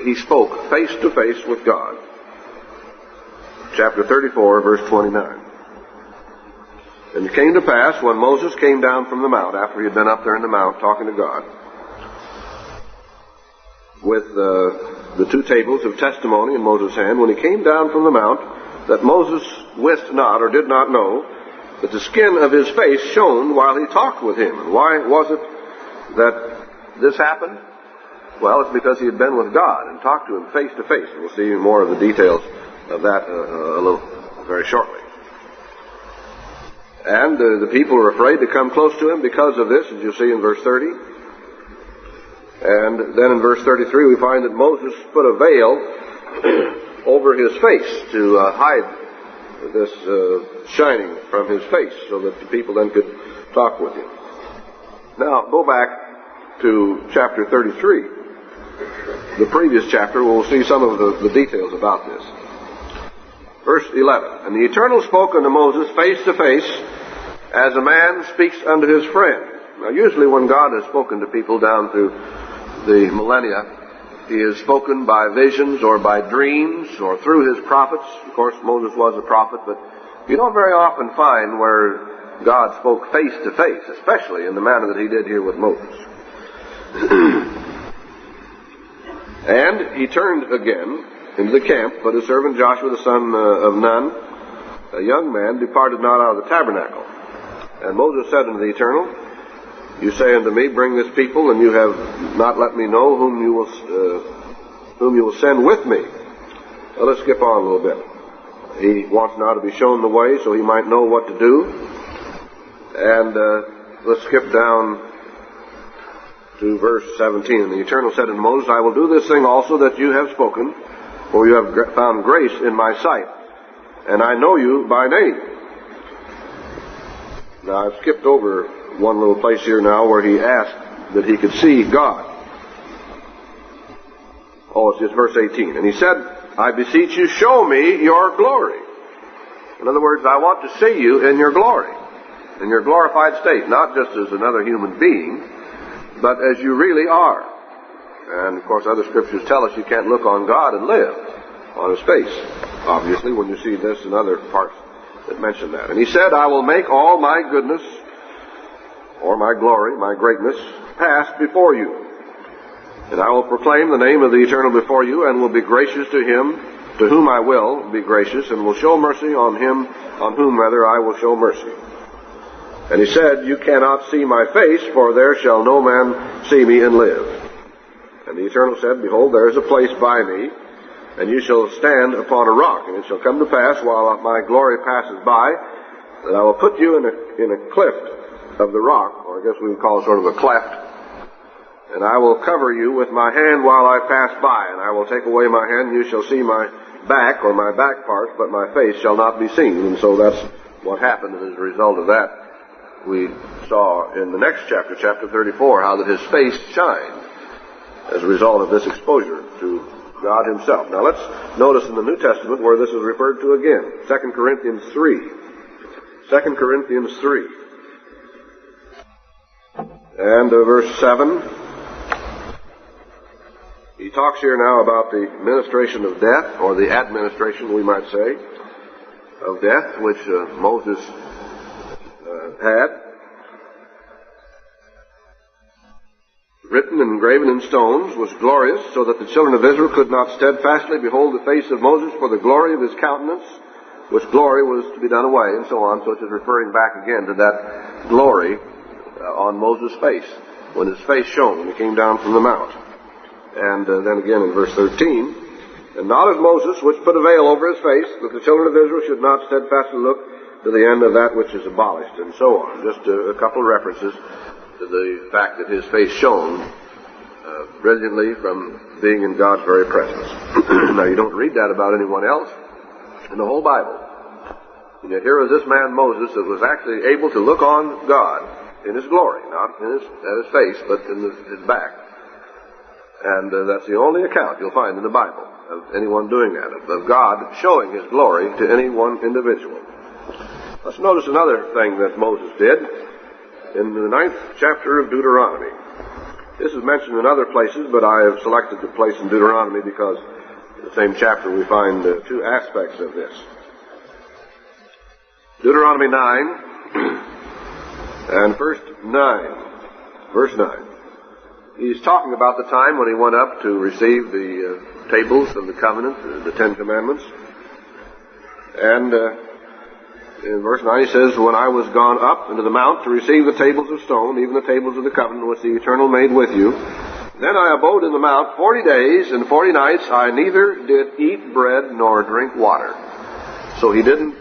he spoke face to face with God. Chapter 34, verse 29. And it came to pass when Moses came down from the mount, after he had been up there in the mount talking to God, with the 2 tables of testimony in Moses' hand, when he came down from the mount, that Moses wist not or did not know that the skin of his face shone while he talked with him. And why was it that this happened? Well, it's because he had been with God and talked to him face to face. And we'll see more of the details of that very shortly. And the people were afraid to come close to him because of this, as you see in verse 30. And then in verse 33 we find that Moses put a veil over his face to hide this shining from his face so that the people then could talk with him. Now, go back to chapter 33, the previous chapter. We'll see some of the details about this. Verse 11, And the Eternal spoke unto Moses face to face, as a man speaks unto his friend. Now, usually when God has spoken to people down through the millennia, he has spoken by visions or by dreams or through his prophets. Of course, Moses was a prophet, but you don't very often find where God spoke face to face, especially in the manner that he did here with Moses. And he turned again into the camp, but his servant Joshua the son of Nun, a young man, departed not out of the tabernacle. And Moses said unto the Eternal, You say unto me, Bring this people, and you have not let me know whom you will send with me. Well, let's skip on a little bit. He wants now to be shown the way so he might know what to do. And let's skip down to verse 17. And the Eternal said unto Moses, I will do this thing also that you have spoken, for you have found grace in my sight, and I know you by name. Now, I've skipped over one little place here now where he asked that he could see God. Oh, it's just verse 18. And he said, I beseech you, show me your glory. In other words, I want to see you in your glory, in your glorified state, not just as another human being, but as you really are. And, of course, other scriptures tell us you can't look on God and live on his face, obviously, when you see this and other parts that mention that. And he said, I will make all my goodness, or my glory, my greatness, pass before you. And I will proclaim the name of the Eternal before you, and will be gracious to him to whom I will be gracious, and will show mercy on him on whom rather I will show mercy. And he said, You cannot see my face, for there shall no man see me and live. And the Eternal said, Behold, there is a place by me, and you shall stand upon a rock. And it shall come to pass, while my glory passes by, that I will put you in a cleft of the rock, or I guess we would call it sort of a cleft, and I will cover you with my hand while I pass by, and I will take away my hand, and you shall see my back, or my back parts, but my face shall not be seen. And so that's what happened, and as a result of that, we saw in the next chapter, chapter 34, how that his face shined as a result of this exposure to God himself. Now let's notice in the New Testament where this is referred to again. 2 Corinthians 3. 2 Corinthians 3. And verse 7. He talks here now about the ministration of death, or the administration, we might say, of death, which Moses had. Written and engraven in stones, was glorious, so that the children of Israel could not steadfastly behold the face of Moses for the glory of his countenance, which glory was to be done away, and so on. So it is referring back again to that glory on Moses' face, when his face shone when he came down from the mount. And then again in verse 13, and not as Moses, which put a veil over his face, that the children of Israel should not steadfastly look to the end of that which is abolished, and so on. Just a couple of references to the fact that his face shone brilliantly from being in God's very presence. Now, you don't read that about anyone else in the whole Bible. And yet here was this man Moses that was actually able to look on God in his glory, not at his face, but in his back. And that's the only account you'll find in the Bible of anyone doing that, of God showing his glory to any one individual. Let's notice another thing that Moses did. In the 9th chapter of Deuteronomy. This is mentioned in other places, but I have selected the place in Deuteronomy because in the same chapter we find two aspects of this. Deuteronomy 9 and verse 9. He's talking about the time when he went up to receive the tables of the covenant, the Ten Commandments. And in verse 9 he says, When I was gone up into the mount to receive the tables of stone, even the tables of the covenant which the Eternal made with you, then I abode in the mount 40 days and 40 nights. I neither did eat bread nor drink water. So he didn't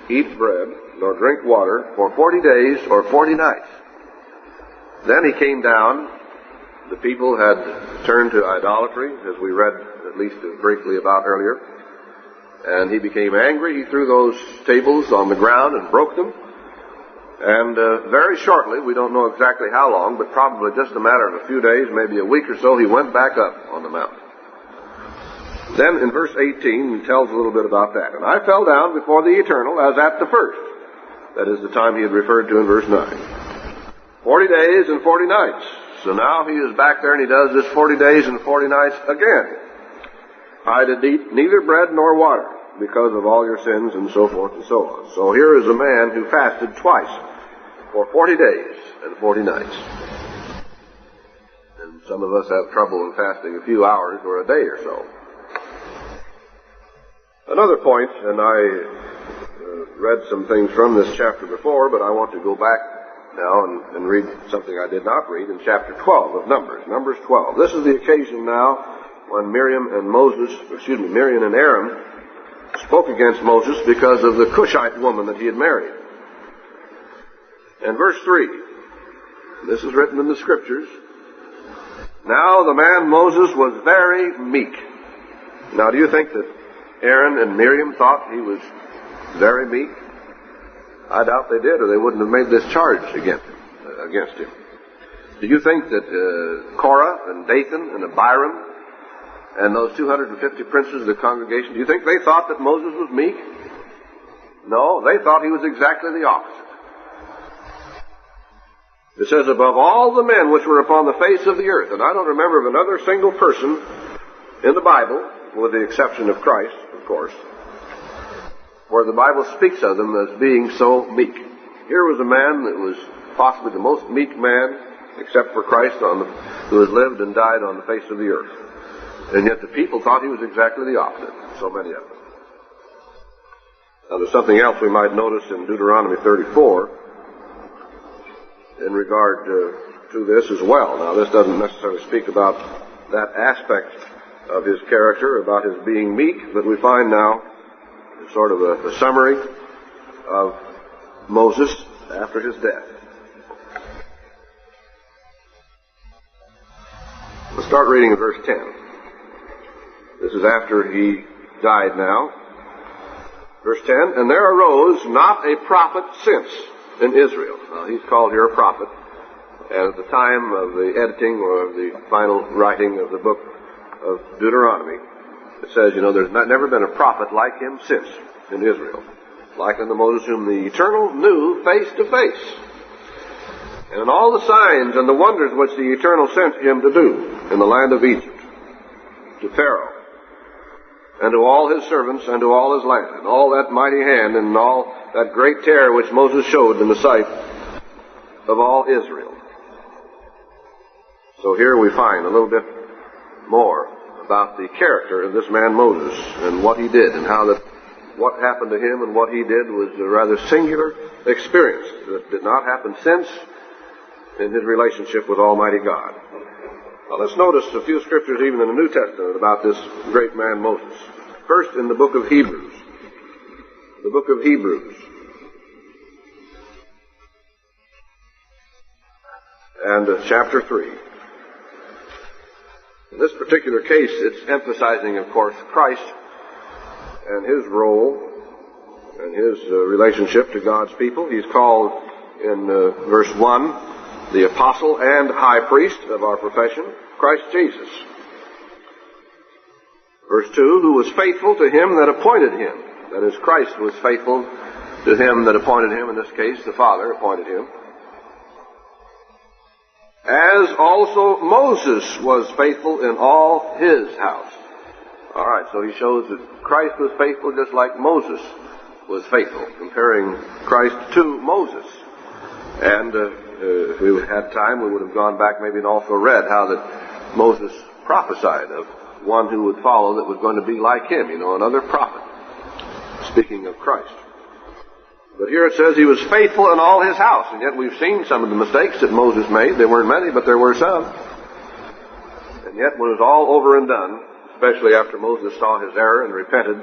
eat bread nor drink water for 40 days or 40 nights. Then he came down. The people had turned to idolatry, as we read at least briefly about earlier. And he became angry. He threw those tables on the ground and broke them. And very shortly, we don't know exactly how long, but probably just a matter of a few days, maybe a week or so, he went back up on the mount. Then in verse 18, he tells a little bit about that. And I fell down before the Eternal as at the first. That is the time he had referred to in verse 9. 40 days and 40 nights. So now he is back there and he does this 40 days and 40 nights again. I did eat neither bread nor water because of all your sins, and so forth and so on. So here is a man who fasted twice for 40 days and 40 nights. And some of us have trouble in fasting a few hours or a day or so. Another point, and I read some things from this chapter before, but I want to go back now and read something I did not read in chapter 12 of Numbers. Numbers 12. This is the occasion now when Miriam and Aaron spoke against Moses because of the Cushite woman that he had married. And verse 3, this is written in the Scriptures, Now the man Moses was very meek. Now, do you think that Aaron and Miriam thought he was very meek? I doubt they did, or they wouldn't have made this charge against him. Do you think that Korah and Dathan and Abiram and those 250 princes of the congregation, do you think they thought that Moses was meek? No, they thought he was exactly the opposite. It says, above all the men which were upon the face of the earth. And I don't remember of another single person in the Bible, with the exception of Christ, of course, where the Bible speaks of them as being so meek. Here was a man that was possibly the most meek man, except for Christ, who has lived and died on the face of the earth. And yet the people thought he was exactly the opposite, so many of them. Now there's something else we might notice in Deuteronomy 34 in regard to this as well. Now this doesn't necessarily speak about that aspect of his character about his being meek, but we find now sort of a summary of Moses after his death. Let's start reading in verse 10. This is after he died now. Verse 10, and there arose not a prophet since in Israel. Now, he's called here a prophet. And at the time of the editing or the final writing of the book of Deuteronomy, it says, there's never been a prophet like him since in Israel, like unto Moses, whom the Eternal knew face to face. And in all the signs and the wonders which the Eternal sent him to do in the land of Egypt, to Pharaoh, and to all his servants, and to all his land, and all that mighty hand, and all that great terror which Moses showed in the sight of all Israel. So here we find a little bit more about the character of this man Moses, and what he did, and what happened to him and what he did was a rather singular experience that did not happen since in his relationship with Almighty God. Now let's notice a few scriptures even in the New Testament about this great man Moses. First in the book of Hebrews. The book of Hebrews. And chapter 3. In this particular case, it's emphasizing, of course, Christ and his role and his relationship to God's people. He's called in verse 1 the apostle and high priest of our profession, Christ Jesus. Verse 2, who was faithful to him that appointed him. That is, Christ was faithful to him that appointed him. In this case, the Father appointed him. As also Moses was faithful in all his house. All right, so he shows that Christ was faithful just like Moses was faithful, comparing Christ to Moses. And if we had time, we would have gone back maybe and also read how that Moses prophesied of one who would follow that was going to be like him, another prophet, speaking of Christ. But here it says he was faithful in all his house, and yet we've seen some of the mistakes that Moses made. There weren't many, but there were some. And yet when it was all over and done, especially after Moses saw his error and repented,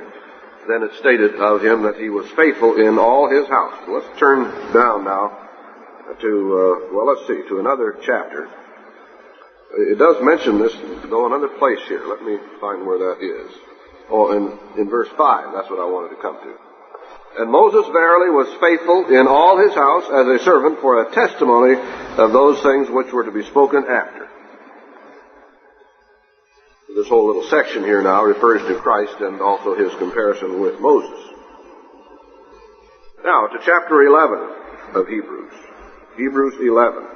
then it stated of him that he was faithful in all his house. So let's turn down now to another chapter. It does mention this, though, another place here. Let me find where that is. Oh, in verse 5, that's what I wanted to come to. And Moses verily was faithful in all his house as a servant for a testimony of those things which were to be spoken after. This whole little section here now refers to Christ and also his comparison with Moses. Now to chapter 11 of Hebrews. Hebrews 11.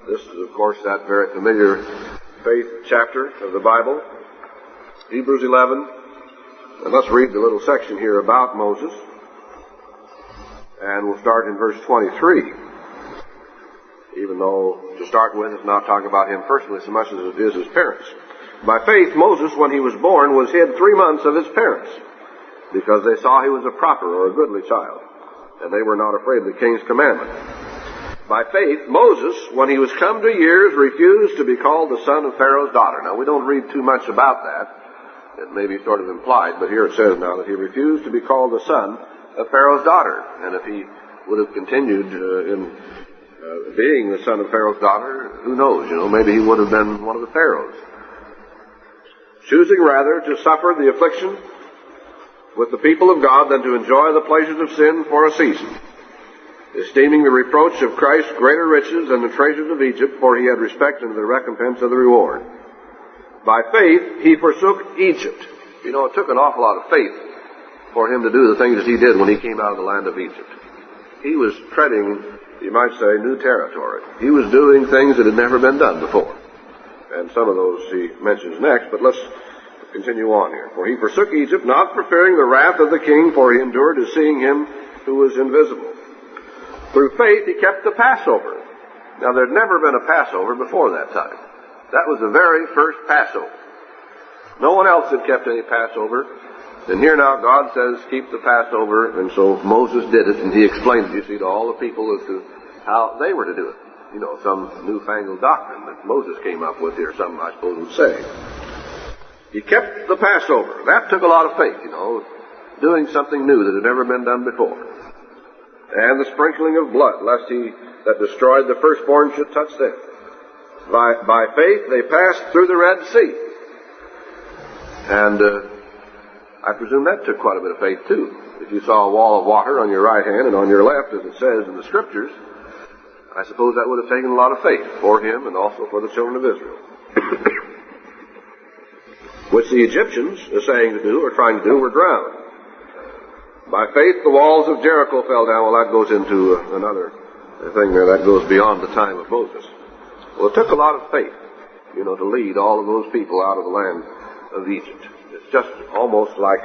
This is, of course, that very familiar faith chapter of the Bible. Hebrews 11. And let's read the little section here about Moses. And we'll start in verse 23. Even though, to start with, it's not talking about him personally so much as it is his parents. By faith, Moses, when he was born, was hid 3 months of his parents, because they saw he was a proper or a goodly child, and they were not afraid of the king's commandment. By faith, Moses, when he was come to years, refused to be called the son of Pharaoh's daughter. Now, we don't read too much about that. It may be sort of implied, but here it says now that he refused to be called the son of Pharaoh's daughter. And if he would have continued in being the son of Pharaoh's daughter, who knows, maybe he would have been one of the pharaohs. Choosing rather to suffer the affliction with the people of God than to enjoy the pleasures of sin for a season, esteeming the reproach of Christ greater riches than the treasures of Egypt, for he had respect unto the recompense of the reward. By faith he forsook Egypt. It took an awful lot of faith for him to do the things that he did when he came out of the land of Egypt. He was treading, you might say, new territory. He was doing things that had never been done before. And some of those he mentions next, but let's continue on here. For he forsook Egypt, not for fearing the wrath of the king, for he endured to seeing him who was invisible. Through faith he kept the Passover. Now there'd never been a Passover before that time. That was the very first Passover. No one else had kept any Passover. And here now God says, keep the Passover, and so Moses did it, and he explained it, you see, to all the people as to how they were to do it. some newfangled doctrine that Moses came up with here, some I suppose would say. He kept the Passover. That took a lot of faith, doing something new that had never been done before. And the sprinkling of blood, lest he that destroyed the firstborn should touch them. By faith they passed through the Red Sea. And I presume that took quite a bit of faith too. If you saw a wall of water on your right hand and on your left, as it says in the Scriptures, I suppose that would have taken a lot of faith for him and also for the children of Israel. Which the Egyptians are saying to do, or trying to do, were drowned. By faith the walls of Jericho fell down. Well, that goes into another thing there. That goes beyond the time of Moses. Well, it took a lot of faith, to lead all of those people out of the land of Egypt. It's just almost like,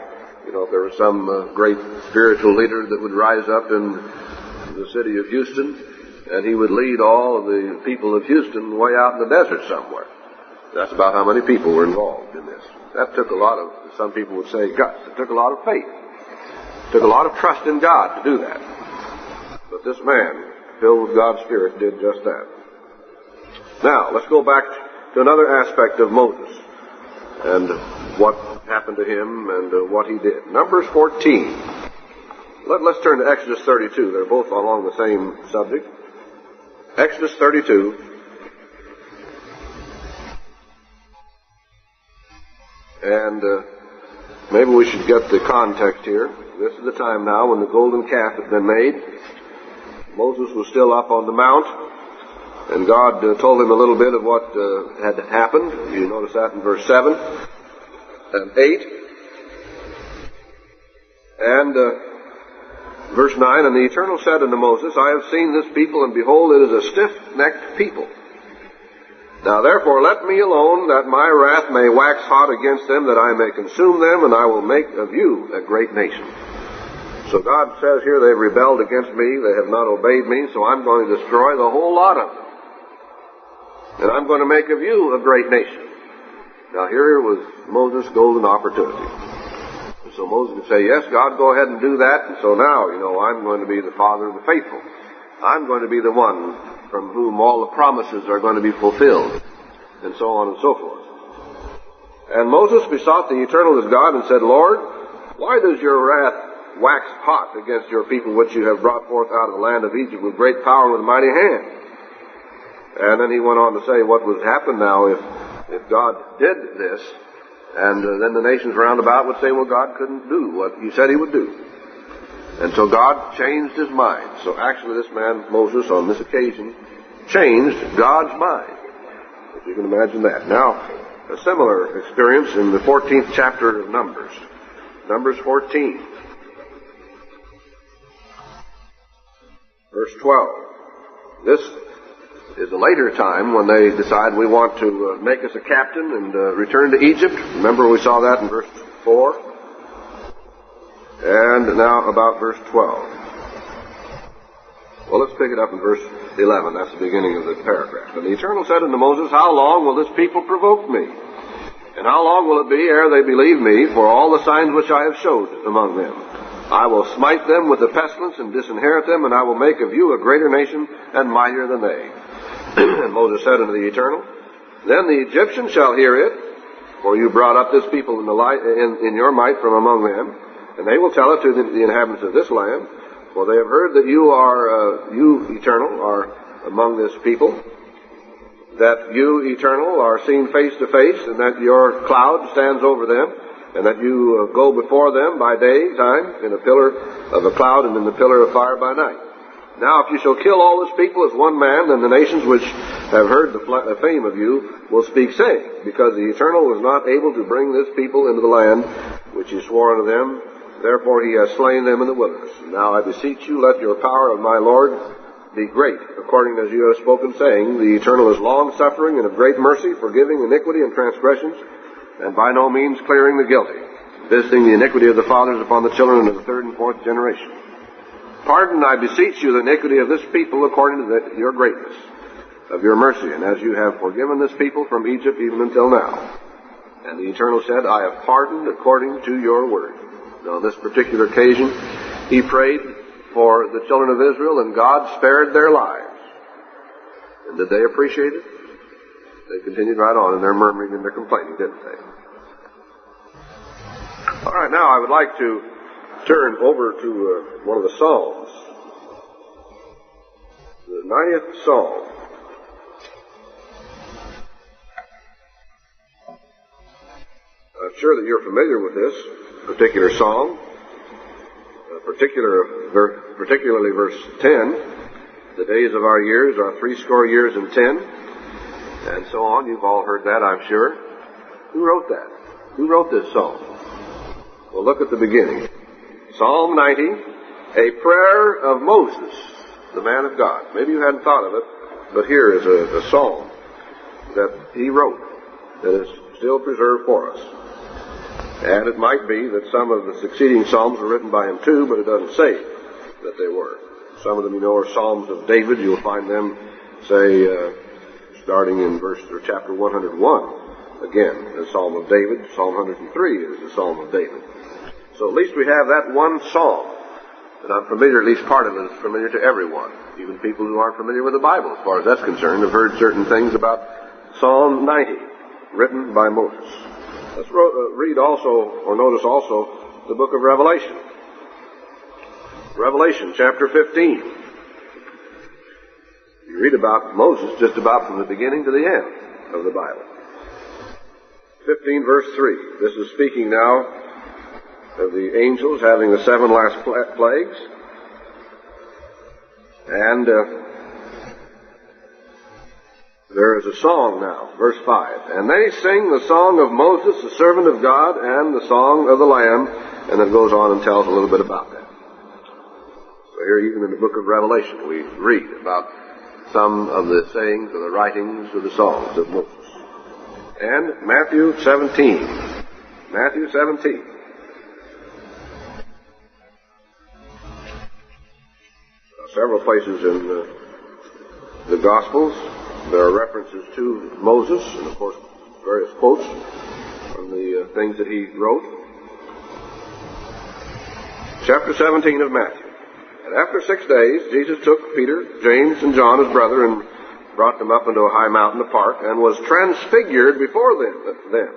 if there was some great spiritual leader that would rise up in the city of Houston, and he would lead all of the people of Houston way out in the desert somewhere. That's about how many people were involved in this. That took a lot of, some people would say, guts. It took a lot of faith. It took a lot of trust in God to do that. But this man, filled with God's Spirit, did just that. Now, let's go back to another aspect of Moses and what happened to him and what he did. Numbers 14. Let's turn to Exodus 32. They're both along the same subject. Exodus 32. And maybe we should get the context here. This is the time now when the golden calf had been made. Moses was still up on the mount, and God told him a little bit of what had happened. You notice that in verse 7 and 8. And verse 9, and the Eternal said unto Moses, I have seen this people, and behold, it is a stiff-necked people. Now therefore let me alone, that my wrath may wax hot against them, that I may consume them, and I will make of you a great nation. So God says here, they've rebelled against me, they have not obeyed me, so I'm going to destroy the whole lot of them. And I'm going to make of you a great nation. Now here was Moses' golden opportunity. And so Moses could say, yes, God, go ahead and do that, and so now, I'm going to be the father of the faithful. I'm going to be the one from whom all the promises are going to be fulfilled, and so on and so forth. And Moses besought the Eternal his God and said, Lord, why does your wrath wax hot against your people which you have brought forth out of the land of Egypt with great power and with a mighty hand? And then he went on to say what would happen now if God did this, and then the nations round about would say, well, God couldn't do what he said he would do. And so God changed his mind. So actually this man, Moses, on this occasion, changed God's mind. If you can imagine that. Now, a similar experience in the 14th chapter of Numbers. Numbers 14. Verse 12. This is a later time when they decide we want to make us a captain and return to Egypt. Remember we saw that in verse 4. And now about verse 12. Well, let's pick it up in verse 11. That's the beginning of the paragraph. And the Eternal said unto Moses, how long will this people provoke me? And how long will it be ere they believe me for all the signs which I have showed among them? I will smite them with the pestilence and disinherit them, and I will make of you a greater nation and mightier than they. And Moses said unto the Eternal, then the Egyptians shall hear it, for you brought up this people in your might from among them. And they will tell it to the inhabitants of this land, for they have heard that you Eternal, are among this people, that you, Eternal, are seen face to face, and that your cloud stands over them, and that you go before them by daytime in a pillar of a cloud and in the pillar of fire by night. Now, if you shall kill all this people as one man, then the nations which have heard the fame of you will speak, saying, because the Eternal was not able to bring this people into the land which he swore unto them, therefore he has slain them in the wilderness. Now I beseech you, let your power of my Lord be great, according as you have spoken, saying, the Eternal is long-suffering and of great mercy, forgiving iniquity and transgressions, and by no means clearing the guilty, visiting the iniquity of the fathers upon the children of the third and fourth generation. Pardon, I beseech you, the iniquity of this people according to your greatness of your mercy, and as you have forgiven this people from Egypt even until now. And the Eternal said, I have pardoned according to your word. Now, on this particular occasion, he prayed for the children of Israel, and God spared their lives. And did they appreciate it? They continued right on in their murmuring and their complaining, didn't they? All right, now I would like to turn over to one of the Psalms. The 90th Psalm. I'm sure that you're familiar with this particular psalm, particularly verse 10. The days of our years are 80 years and 10, and so on. You've all heard that, I'm sure. Who wrote that? Who wrote this psalm? Well, look at the beginning. Psalm 90, a prayer of Moses, the man of God. Maybe you hadn't thought of it, but here is a psalm that he wrote that is still preserved for us. And it might be that some of the succeeding psalms were written by him too, but it doesn't say that they were. Some of them, you know, are psalms of David. You'll find them, say, starting in chapter 101. Again, the Psalm of David. Psalm 103 is the Psalm of David. So at least we have that one psalm. And I'm familiar, at least part of it is familiar to everyone. Even people who aren't familiar with the Bible, as far as that's concerned, have heard certain things about Psalm 90, written by Moses. Let's read also, or notice also, the book of Revelation. Revelation chapter 15. You read about Moses just about from the beginning to the end of the Bible. 15 verse 3. This is speaking now of the angels having the 7 last plagues. And there is a song now, verse 5. And they sing the song of Moses, the servant of God, and the song of the Lamb. And it goes on and tells a little bit about that. So here, even in the book of Revelation, we read about some of the sayings or the writings of the songs of Moses. And Matthew 17. Matthew 17. Several places in the Gospels, there are references to Moses, and of course various quotes from the things that he wrote. Chapter 17 of Matthew. And after 6 days, Jesus took Peter, James, and John, his brother, and brought them up into a high mountain apart, and was transfigured before them.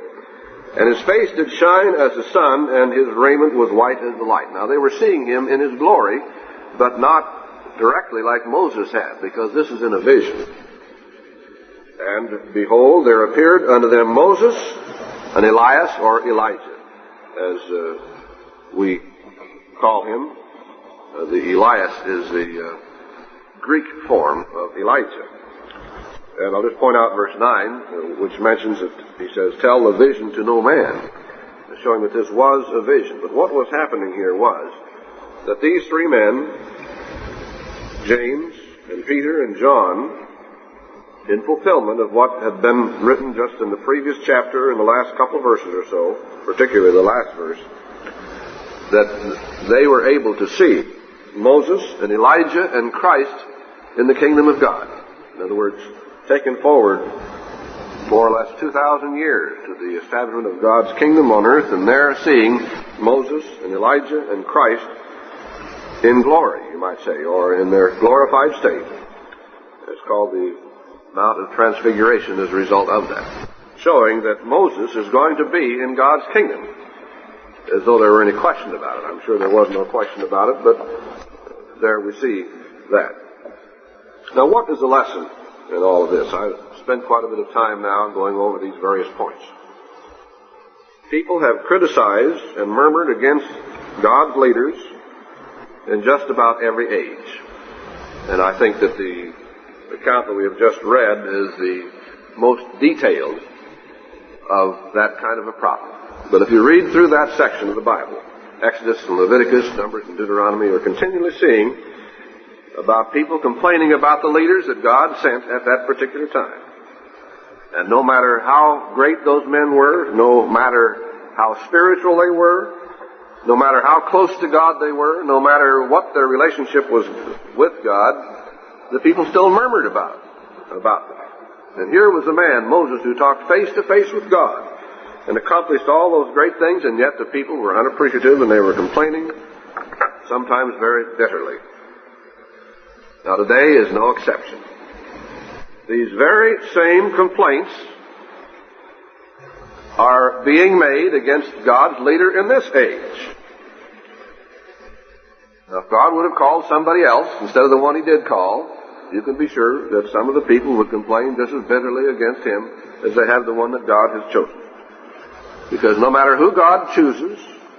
And his face did shine as the sun, and his raiment was white as the light. Now they were seeing him in his glory, but not directly like Moses had, because this is in a vision. And behold, there appeared unto them Moses, and Elias, or Elijah, as we call him. The Elias is the Greek form of Elijah. And I'll just point out verse 9, which mentions that he says, tell the vision to no man, showing that this was a vision. But what was happening here was that these 3 men, James and Peter and John, in fulfillment of what had been written just in the previous chapter in the last couple of verses or so, particularly the last verse, that they were able to see Moses and Elijah and Christ in the kingdom of God. In other words, taken forward more or less 2,000 years to the establishment of God's kingdom on earth, and there seeing Moses and Elijah and Christ in glory, you might say, or in their glorified state. It's called the Mount of Transfiguration as a result of that, showing that Moses is going to be in God's kingdom, as though there were any question about it. I'm sure there was no question about it, but there we see that. Now, what is the lesson in all of this? I've spent quite a bit of time now going over these various points. People have criticized and murmured against God's leaders in just about every age. And I think that the account that we have just read is the most detailed of that kind of a problem. But if you read through that section of the Bible, Exodus and Leviticus, Numbers and Deuteronomy, you're continually seeing about people complaining about the leaders that God sent at that particular time. And no matter how great those men were, no matter how spiritual they were, no matter how close to God they were, no matter what their relationship was with God, the people still murmured about them. And here was a man, Moses, who talked face to face with God and accomplished all those great things, and yet the people were unappreciative and they were complaining, sometimes very bitterly. Now today is no exception. these very same complaints are being made against God's leader in this age. Now, if God would have called somebody else instead of the one he did call, you can be sure that some of the people would complain just as bitterly against him as they have the one that God has chosen. Because no matter who God chooses,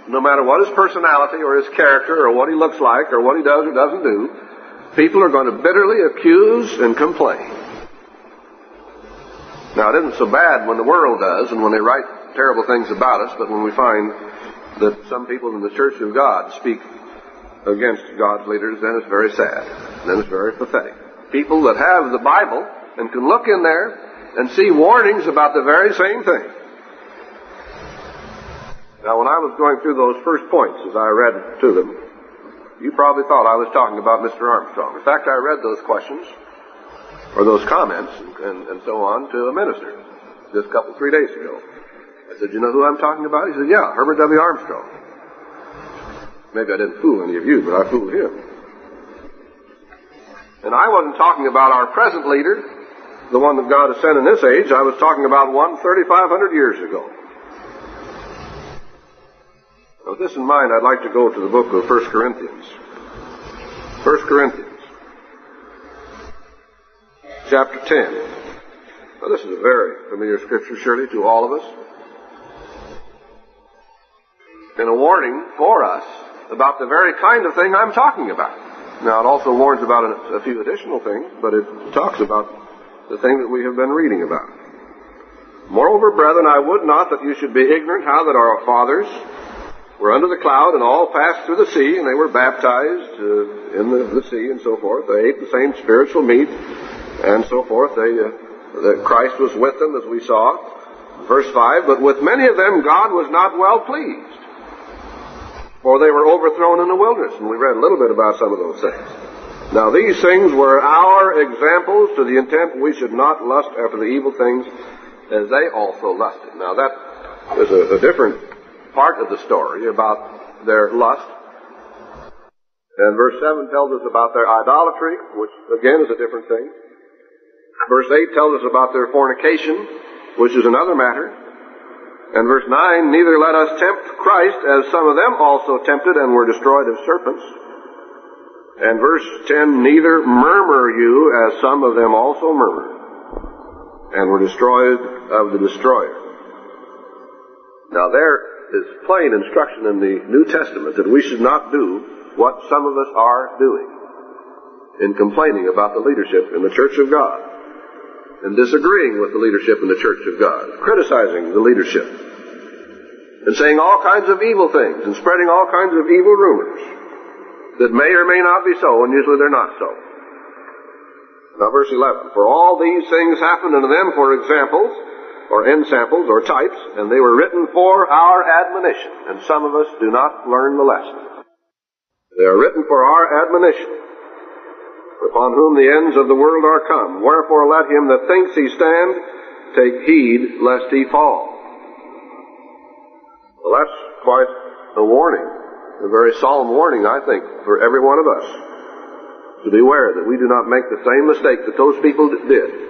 no matter what his personality or his character or what he looks like or what he does or doesn't do, people are going to bitterly accuse and complain. Now, it isn't so bad when the world does and when they write terrible things about us, but when we find that some people in the Church of God speak against God's leaders, then it's very sad. Then it's very pathetic. People that have the Bible and can look in there and see warnings about the very same thing. Now, when I was going through those first points as I read to them, you probably thought I was talking about Mr. Armstrong. In fact, I read those questions or those comments and so on to a minister just 3 days ago. I said, you know who I'm talking about? He said, yeah, Herbert W. Armstrong. Maybe I didn't fool any of you, but I fooled him. And I wasn't talking about our present leader, the one that God has sent in this age. I was talking about one 3,500 years ago. With this in mind, I'd like to go to the book of 1 Corinthians. 1 Corinthians, chapter 10. Now, this is a very familiar scripture, surely, to all of us. And a warning for us about the very kind of thing I'm talking about. Now, it also warns about a few additional things, but it talks about the thing that we have been reading about. Moreover, brethren, I would not that you should be ignorant how that our fathers were under the cloud and all passed through the sea, and they were baptized in the sea and so forth. They ate the same spiritual meat and so forth. That Christ was with them, as we saw. Verse 5, but with many of them God was not well pleased, for they were overthrown in the wilderness. And we read a little bit about some of those things. Now, these things were our examples to the intent we should not lust after the evil things as they also lusted. Now, that is a different part of the story about their lust. And verse 7 tells us about their idolatry, which again is a different thing. Verse 8 tells us about their fornication, which is another matter. And verse 9, neither let us tempt Christ, as some of them also tempted and were destroyed of serpents. And verse 10, neither murmur you, as some of them also murmured, and were destroyed of the destroyer. Now there is plain instruction in the New Testament that we should not do what some of us are doing in complaining about the leadership in the Church of God and disagreeing with the leadership in the Church of God, criticizing the leadership and saying all kinds of evil things and spreading all kinds of evil rumors that may or may not be so, and usually they're not so. Now verse 11, for all these things happened unto them for examples, or ensamples, or types, and they were written for our admonition. And some of us do not learn the lesson. They are written for our admonition, upon whom the ends of the world are come. Wherefore let him that thinks he stand take heed lest he fall. Well, that's quite a warning, a very solemn warning, I think, for every one of us, to beware that we do not make the same mistake that those people did.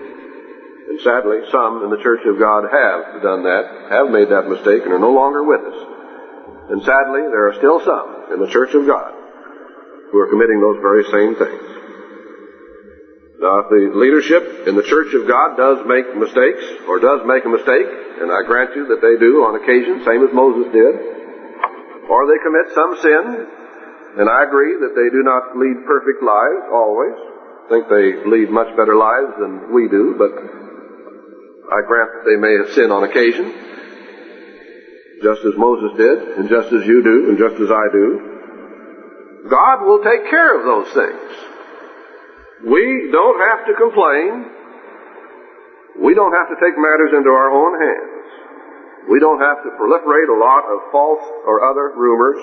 And sadly, some in the Church of God have done that, have made that mistake, and are no longer with us. And sadly, there are still some in the Church of God who are committing those very same things. Now, if the leadership in the Church of God does make mistakes, or does make a mistake, and I grant you that they do on occasion, same as Moses did, or they commit some sin, and I agree that they do not lead perfect lives always. I think they lead much better lives than we do, but I grant that they may have sinned on occasion, just as Moses did, and just as you do, and just as I do. God will take care of those things. We don't have to complain. We don't have to take matters into our own hands. We don't have to proliferate a lot of false or other rumors.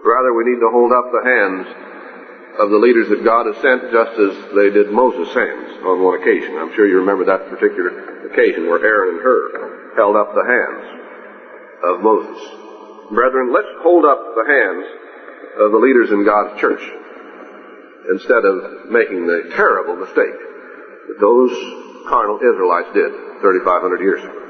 Rather, we need to hold up the hands of the leaders that God has sent, just as they did Moses' hands on one occasion. I'm sure you remember that particular occasion where Aaron and Hur held up the hands of Moses. Brethren, let's hold up the hands of the leaders in God's church instead of making the terrible mistake that those carnal Israelites did 3,500 years ago.